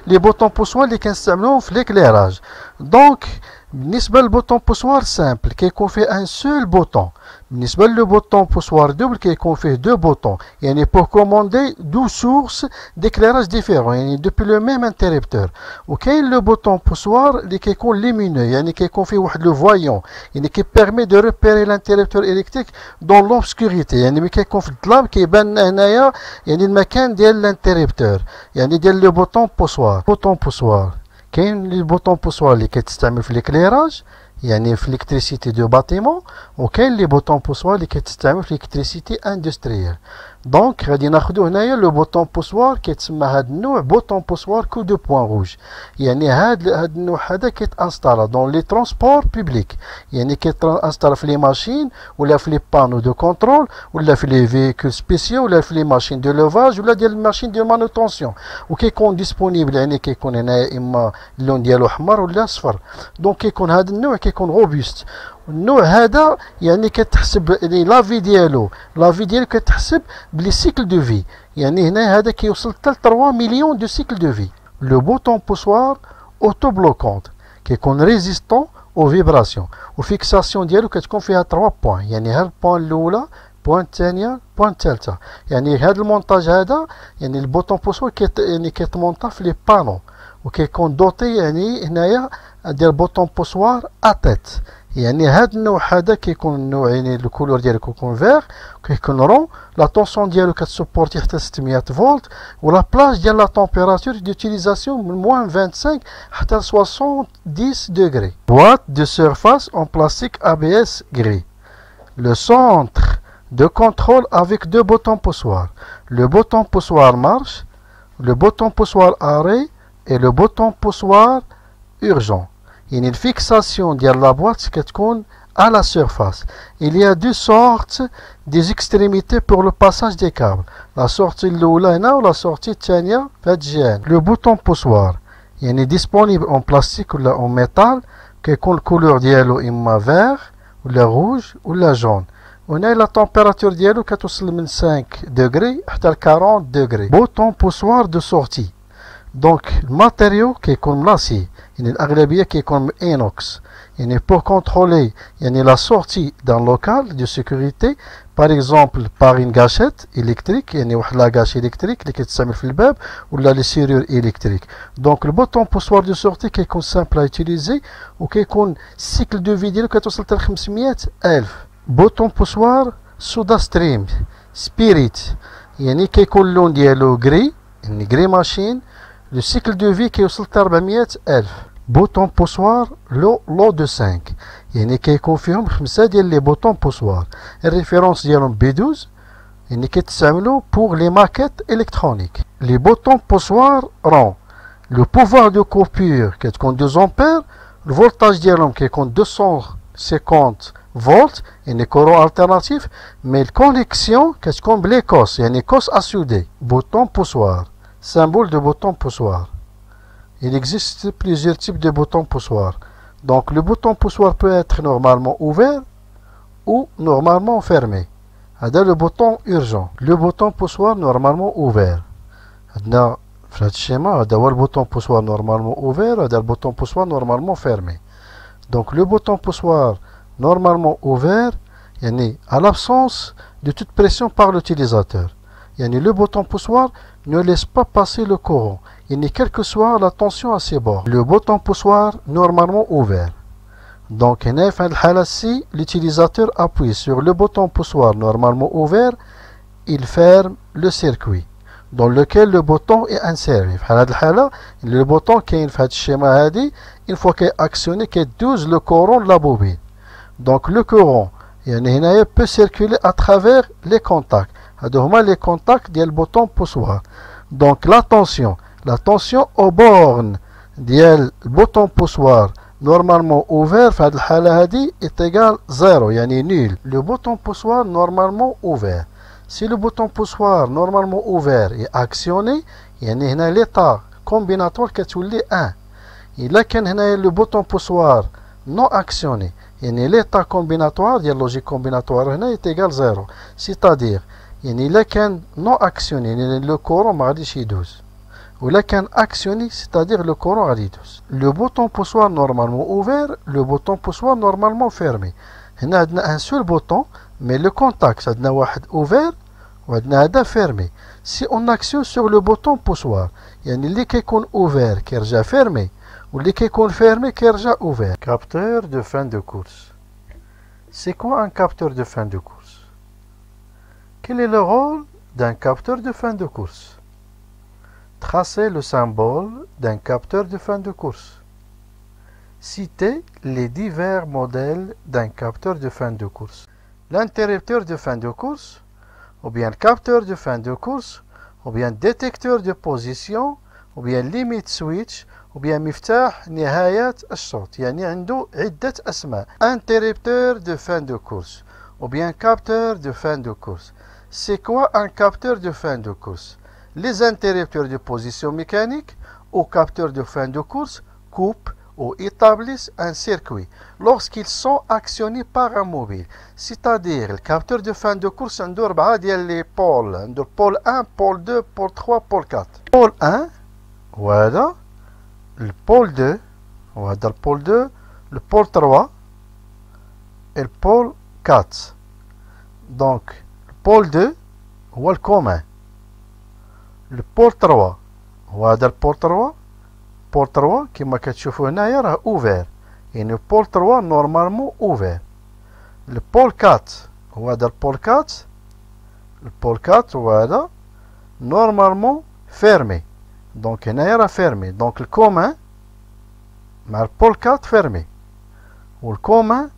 لي بوطون بوسوار اللي كنستعملوهم في ليكليراج، دونك بالنسبه للبوطون بوسوار سامبل كيكون فيه ان سول بوطون. بالنسبه لو بوطون بوسوار دوبل كيكون فيه دو بوطون، يعني بور كوموندي دو سورس ديكليراج ديفيرون، يعني دوبي لو ميم انتربتور. وكاين لو بوطون بوسوار اللي كيكون ليمينو، يعني كيكون فيه واحد لو فوايون، يعني كي بيرمي دو ريبيري لانتربتور الكتريك دون لوبسكوريتي، يعني ملي كيكون في الظلام كيبان هنايا يعني المكان ديال الانتربتور، يعني ديال لو بوطون بوسوار. بوطون بوسوار كاين لي بوطون بوسوار اللي كتستعمل في ليكليراج، يعني في l'électricité de bâtiment وكاين لي بوطون بوسوار اللي كتستعمل في l'électricité industrielle. دونك غادي ناخدو هنايا لو بوطون بوسوار كيتسمى هاد النوع بوطون بوسوار كو دو بوين روج. يعني هاد النوع هذا كيتانستالا دون لي ترونسبور بوبليك، يعني كيتانستالا في لي ماشين ولا في لي بانو دو كونترول ولا في لي فيكول سبيسيو ولا في لي ماشين دو لوفاج ولا ديال الماشين ديال مانوتونسيون، وكيكون ديسپونيبل يعني كيكون هنايا اما اللون ديالو احمر ولا اصفر. دونك كيكون هذا النوع كيكون روبوست. النوع هذا يعني كتحسب لا في ديالو كتحسب بلي سيكل دو في، يعني هنا هذا كيوصل حتى ل 3 مليون دو سيكل دو في. لو بوطون بوسوار اوتو بلوكونت كيكون ريزيستون او فيبراسيون، والفيكساسيون ديالو كتكون فيها 3 بوين، يعني هاد البوين الاولى، البوين الثانيه، البوين الثالثه. يعني هذا المونتاج هذا يعني البوطون بوسوار يعني كيتمونطا في لي بانو، وكيكون دوطي يعني هنايا ديال بوطون بوسوار اتيت. يعني هاد النوع هذا كيكون النوع يعني الكولور ديالو كيكون فيغ، كيكون رون، لا طونسيون ديالو كتسبورتي حتى 600 فولت، ولا بلاج ديال لا تمبيراتور ديوتيليزاسيون من موان 25 حتى ل 70 دوغري. بواط دو سيرفاس اون بلاستيك ABS gris. Le centre de contrôle avec deux boutons poussoirs. Le bouton poussoir marche, le bouton poussoir arrêt et le bouton poussoir urgent. يعني الفيكساسيون ديال لا بواط كتكون à la surface. Il y a deux sortes des extrémités pour le passage des câbles. La sortie الأولى هنا ولا sortie الثانية في هاد الجهة. Le bouton poussoir يعني disponible en plastique ولا en métal، كيكون الكولور ديالو إما vert ولا rouge ولا jaune. وهنا لا température ديالو كتوصل من 5 دوغري حتى ل 40 دوغري. Bouton poussoir de sortie. دونك الماتيريو كيكون ملاسي، يعني الأغلبية كيكون من إينوكس. يعني pour contrôler يعني la sortie d'un local de sécurité par exemple par une gâchette électrique، يعني واحد لاكاش إلكتريك اللي كتستعمل في الباب ولا لي سيرور إلكتريك. دونك البوطون بوسوار دو سورتي كيكون سامبل يوتيليزي، وكيكون السيكل دو في ديالو كتوصل حتى ل 500,000. بوطون بوسوار سودا ستريم سبيريت، يعني كيكون اللون ديالو غري، يعني غري ماشين، لو سيكل دو في كيوصل حتى 400,000. بوطون بوسوار لو دو 5، يعني كيكون فيهم 5 ديال لي بوطون بوسوار. الريفيرونس ديالهم بي 12، يعني كيتستعملوا بوغ لي ماكيت الكترونيك. لي بوطون بوسوار رون لو بوفوار دو كوبور كتكون 2 امبير، الفولتاج ديالهم كيكون 250 فولت، يعني كورون التيرناتيف، مي الكونيكسيون كتكون بلي كوس، يعني كوس اسودي. بوطون بوسوار symbole de bouton poussoir. Il existe plusieurs types de boutons poussoirs. Donc le bouton poussoir peut être normalement ouvert ou normalement fermé. هذا le bouton urgent. Le bouton poussoir normalement ouvert. عندنا في هذا الشيما هذا هو البوطون بوسوار normalement ouvert، هذا البوطون بوسوار normalement fermé. Donc le bouton poussoir normalement ouvert يعني à l'absence de toute pression par l'utilisateur. يعني le bouton poussoir ne laisse pas passer le courant, quelle que soit la tension à ses bords. Le bouton poussoir normalement ouvert. Donc si l'utilisateur appuie sur le bouton poussoir normalement ouvert, il ferme le circuit dans lequel le bouton est inséré. Le bouton qui est fait schéma, une fois qu'il est actionné, qu'il douze le courant de la bobine. Donc le courant peut circuler à travers les contacts. هما les contacts ديال البوطون بوسوار. Donc la tension aux bornes ديال البوطون بوسوار normalement ouvert في هذه الحالة هذه est égal 0، يعني nul. Le bouton poussoir normalement ouvert. Si le bouton poussoir normalement ouvert est actionné، يعني هنا l'état combinatoire كتولي 1. إلا كان هنا le bouton poussoir non actionné، يعني l'état combinatoire ديال logique combinatoire هنا est égal 0. C'est-à-dire يعني إلا كان نو أكسيوني يعني لو كورون ما غاديش يدوز، ولا كان أكسيوني c'est-à-dire لو كورون غادي يدوز. لو بوطون بوسوار نورمالمون أوفير، لو بوطون بوسوار نورمالمون فيرمي. هنا عندنا ان سول بوطون مي لو كونتاكت عندنا واحد أوفير وعندنا هذا فيرمي. سي أون أكسيون سور لو بوطون بوسوار، يعني اللي كيكون أوفير كيرجع فيرمي، واللي كيكون فيرمي كيرجع أوفير. Capteur de fin de course. C'est quoi un capteur de fin de course? Quel est le rôle d'un capteur de fin de course? Tracez le symbole d'un capteur de fin de course. Citez les divers modèles d'un capteur de fin de course. L'interrupteur de fin de course, ou bien capteur de fin de course, ou bien détecteur de position, ou bien limit switch, ou bien مفتاح نهاية الشوط. يعني عنده عدة أسماء. Interrupteur de fin de course, ou bien capteur de fin de course. C'est quoi un capteur de fin de course? Les interrupteurs de position mécanique ou capteurs de fin de course coupent ou établissent un circuit lorsqu'ils sont actionnés par un mobile. C'est-à-dire, le capteur de fin de course, on a les pôles. Pôle 1, pôle 2, pôle 3, pôle 4. Pôle 1, voilà. Le pôle 2, voilà le pôle 2, le pôle 3 et le pôle 4. Donc, le pôle 2, هو le commun. Le pôle 3, voilà le pôle 3. Pôle 3 كما كتشوفوا هنايا راه ouvert. يعني le pôle 3 normalement ouvert. Le pôle 4 هذا le pôle 4. Le pôle 4 voilà normalement fermé. Donc هنايا راه fermé. Donc le commun مع le pôle 4 fermé. و le commun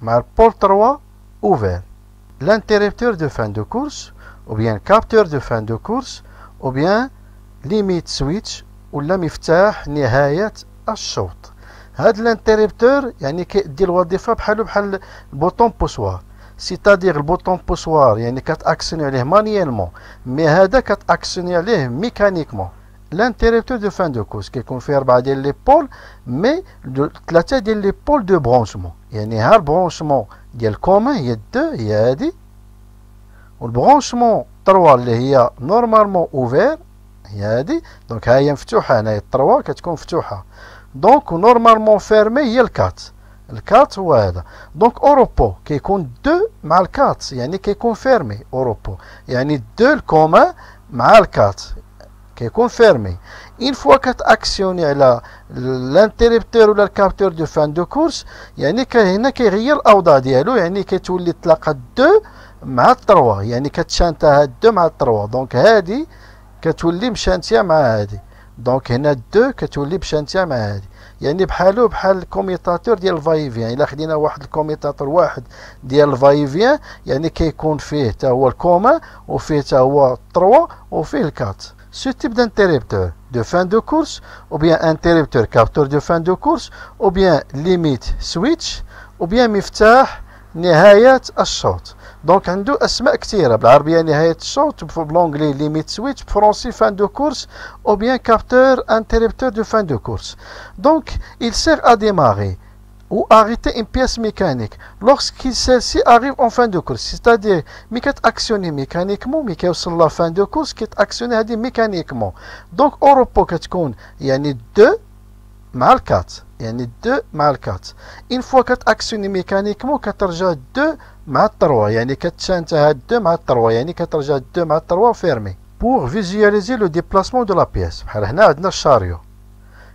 مع le pôle 3 ouvert. L'interrupteur de fin de course ou bien capteur de fin de course ou bien limit switch ولا مفتاح نهاية الشوط. هاد الانتربتور يعني كيدير الوظيفة بحال البوطون بوسوار. سيتادير البوطون بوسوار يعني كتاكسيوني عليه مانييلمون، مي هذا كتاكسيوني عليه ميكانيكمون. الانتربتور دو فان دو كورس كيكون فيه 4 ديال لي بول، مي 3 ديال لي بول دو برونشمون. يعني ها البرونشمون ديال كومان هي 2 هي هادي، والبرونشمون 3 اللي هي نورمالمون اوفير هي هادي. دونك ها هي مفتوحه، هنايا 3 كتكون مفتوحه. دونك نورمالمون فيرمي هي الكات. الكات هو هذا. دونك اوروبو كيكون 2 مع الكات، يعني كيكون فيرمي اوروبو، يعني 2 الكومان مع الكات كيكون فيرمي. اون فوا كتاكسيوني على الانتربتور ولا الكابتور دو فان دو كورس، يعني هنا كيغير الاوضاع ديالو، يعني كتولي تلاقى 2 مع 3، يعني كتشانتا هاد 2 مع 3. دونك هادي كتولي مشانتيه مع هادي. دونك هنا 2 كتولي مشانتيه مع هادي، يعني بحالو بحال الكوميتاتور ديال الفايفيان. الا خدينا واحد الكوميتاتور واحد ديال الفايفيان، يعني كيكون فيه حتى هو الكومان وفيه حتى هو 3 وفيه الكات. Ce type d'interrupteur de fin de course, ou bien interrupteur capteur de fin de course, ou bien limit switch, ou bien مفتاح نهاية الشوط. دونك عنده اسماء كثيره، بالعربيه نهايه الشوط، بالانجلي ليميت سويتش، بفرنسي فان دو كورس، ou bien capteur interrupteur de fin de course. Donc il sert à démarrer ou arrêter une pièce mécanique lorsque celle-ci arrive en fin de course. C'est-à-dire ملي كتاكسيوني ميكانيكمون، ملي كيوصل لا فان دو كورس كيتاكسيوني هذه ميكانيكمون. دونك اوروبو كتكون يعني 2 مع الكات، يعني 2 مع الكات. اون فوا كتاكسيوني ميكانيكمون كترجع 2 مع 3، يعني كتشانتا هاد 2 مع 3، يعني كترجع 2 مع 3 فيرمي. pour visualiser le déplacement de la pièce. بحال هنا عندنا الشاريو،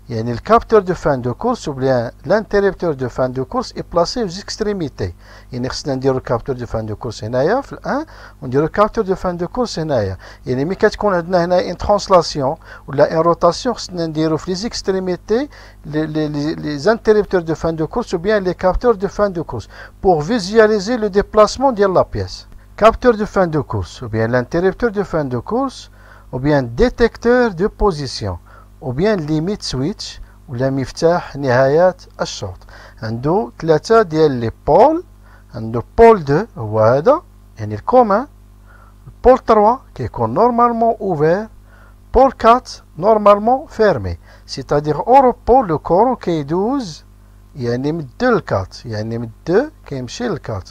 يعني le capteur de fin de course ou bien l'interrupteur de fin de course est placé aux extrémités. يعني خصنا نديرو الكابتور دو فان دو كورس هنايا في الان، ونديرو الكابتور دو فان دو كورس هنايا. يعني ملي كتكون عندنا هنا ان ترانسلاسيون ولا ان روتاسيون، خصنا نديرو في لي زيكستريميتي لي انترربتور دو فان دو كورس ou bien les capteurs de fin de course pour visualiser le déplacement ديال لا بيس. Capteur de fin de course ou bien l'interrupteur de fin de course ou bien détecteur de position ou bien limit switch ولا مفتاح نهايات الشوط. عنده 3 ديال لي بول. عنده بول 2 هو هذا يعني الكومان، بول 3 كيكون نورمالمون اوفير، بول 4 نورمالمون فيرمي. سيتادير اوروبو لو كورون كيدوز يعني من 2 ل 4، يعني من 2 كيمشي ل 4.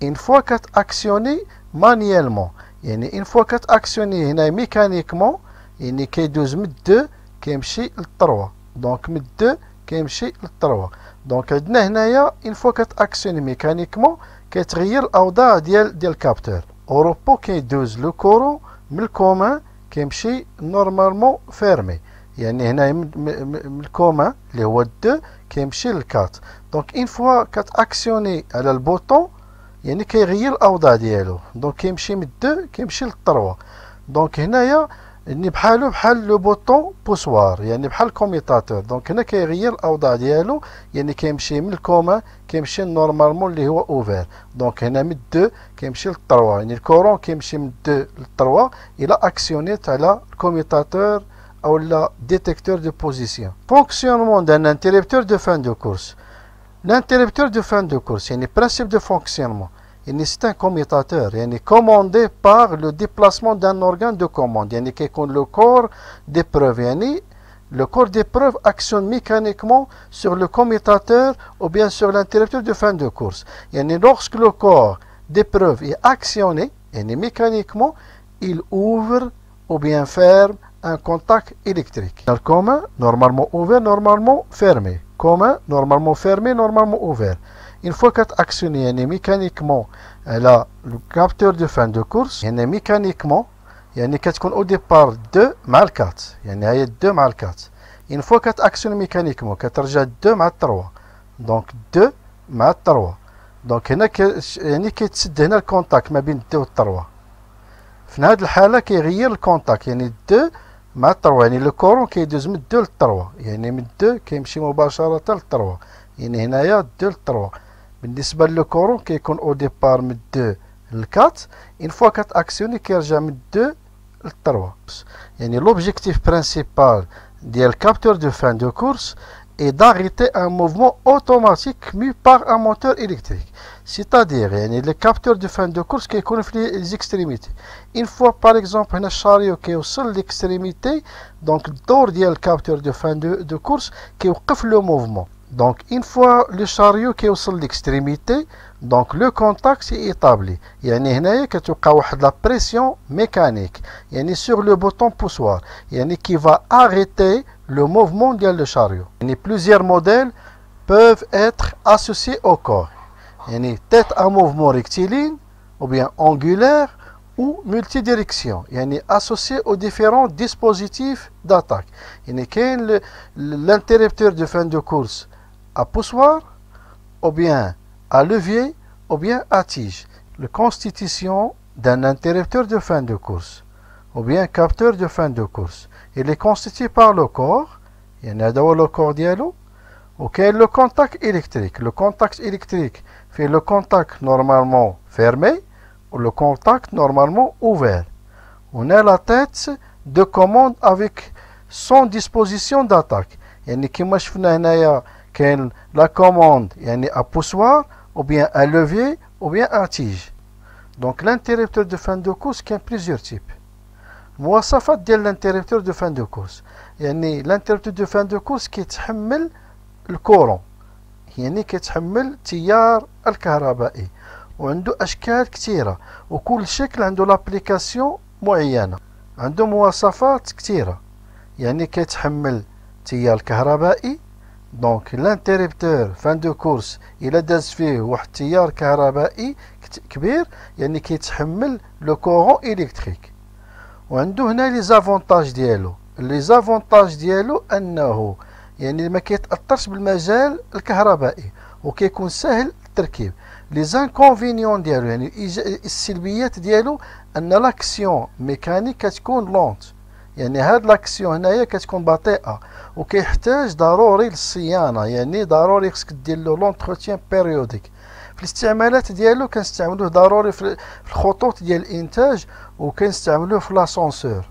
اون فوا كتاكسيوني مانييلمون، يعني اون فوا كتاكسيوني هنا ميكانيكمون، يعني كيدوز من 2 كيمشي ل 3. دونك من 2 كيمشي ل 3. دونك عندنا هنايا اون فوا كتاكسيوني ميكانيكمون كيتغير الاوضاع ديال الكابتور. اوروبو كيدوز لو كورون من الكومان كيمشي نورمالمون فيرمي، يعني هنا من الكومان اللي هو 2 كيمشي ل 4. دونك اون فوا كتاكسيوني على البوطون يعني كيغير الاوضاع ديالو. دونك كيمشي من 2 كيمشي ل 3. دونك هنايا يعني بحال لو بوطون بوسوار، يعني بحال كوميتاتور. دونك هنا كيغير الاوضاع ديالو، يعني كيمشي من الكوما كيمشي نورمالمون اللي هو اوفير. دونك هنا من 2 كيمشي ل 3، يعني الكورون كيمشي من 2 ل 3 الى اكسيونيت على الكوميتاتور او لا ديتيكتور دو بوزيسيون. فونكسيونمون دان انتربتور دو فان دو كورس. L'interrupteur de fin de course, يعني principe de fonctionnement. C'est un commutateur, يعني commandé par le déplacement d'un organe de commande. يعني كيكون le corps d'épreuve. يعني le corps d'épreuve actionne mécaniquement sur le commutateur ou bien sur l'interrupteur de fin de course. يعني lorsque le corps d'épreuve est actionné, يعني mécaniquement, il ouvre ou bien ferme un contact électrique. Le commun, normalement ouvert, normalement fermé. Commun, normalement fermé, normalement ouvert. Une fois qu'elle est actionnée mécaniquement, elle a le capteur de fin de course. يعني mécaniquement, يعني كتكون au départ 2 مع 4. يعني هي 2 مع 4. Une fois qu'elle est actionnée mécaniquement, كترجع 2 مع 3. Donc 2 مع 3. Donc هنا يعني كيتسد هنا الكونتاكت ما بين 2 و 3. في هذه الحالة كيغير الكونتاكت، يعني 2 مع 3، يعني لو كورون كيدوز من 2 ل 3، يعني من 2 كيمشي مباشرة ل 3، يعني هنايا 2 ل 3. بالنسبة لو كورون كيكون او ديبار من 2 ل 4، اون فوا كات اكسيوني كيرجع من 2 ل 3. يعني l'objectif principal ديال capteur de fin de course est d'arrêter un mouvement automatique mu par un moteur électrique. C'est-à-dire يعني le capteur de fin de course كيكون في les extrémités. Une fois par exemple هنا الشاريو كيوصل l'extrémité، donc الدور ديال الكابتور de fin de course كيوقف le mouvement. Donc une fois le chariot كيوصل l'extrémité، donc le contact est établi. يعني هنايا كتوقع واحد la pression mécanique يعني sur le bouton poussoir، يعني qui va arrêter le mouvement ديال le chariot. يعني plusieurs modèles peuvent être associés au corps. يعني tête à mouvement rectiligne ou bien angulaire ou multidirection، يعني associé aux différents dispositifs d'attaque. يعني كاين l'interrupteur de fin de course à poussoir ou bien à levier ou bien à tige. La constitution d'un interrupteur de fin de course ou bien capteur de fin de course, il est constitué par le corps، يعني هذا هو le corps ديالو، وكاين le contact électrique. Le contact électrique fait le contact normalement fermé ou le contact normalement ouvert. On a la tête de commande avec son disposition d'attaque. يعني كما شفنا هنايا كاين la commande يعني à poussoir ou bien à levier ou bien à tige. Donc l'interrupteur de fin de course كاين plusieurs types. مواصفات ديال l'interrupteur de fin de course، يعني l'interrupteur de fin de course كيتحمل الكورون، يعني كيتحمل التيار الكهربائي، وعنده اشكال كثيره، وكل شكل عنده لابليكاسيون معينه، عنده مواصفات كثيره. يعني كيتحمل تيار كهربائي، دونك لانتريبتور فان دو كورس الا داز فيه واحد التيار كهربائي كبير يعني كيتحمل لو كورون الكتريك. وعنده هنا لي زافونتاج ديالو، لي زافونتاج ديالو انه يعني ما كيتاثرش بالمجال الكهربائي وكيكون سهل التركيب. لي زانكونفينيون ديالو يعني السلبيات ديالو ان لاكسيون ميكانيك كتكون لونت، يعني هاد لاكسيون هنايا كتكون بطيئه وكيحتاج ضروري للصيانه، يعني ضروري خصك دير له لونتروتيان بيريوديك. في الاستعمالات ديالو كنستعملوه ضروري في الخطوط ديال الانتاج، وكنستعملوه في لاسونسور.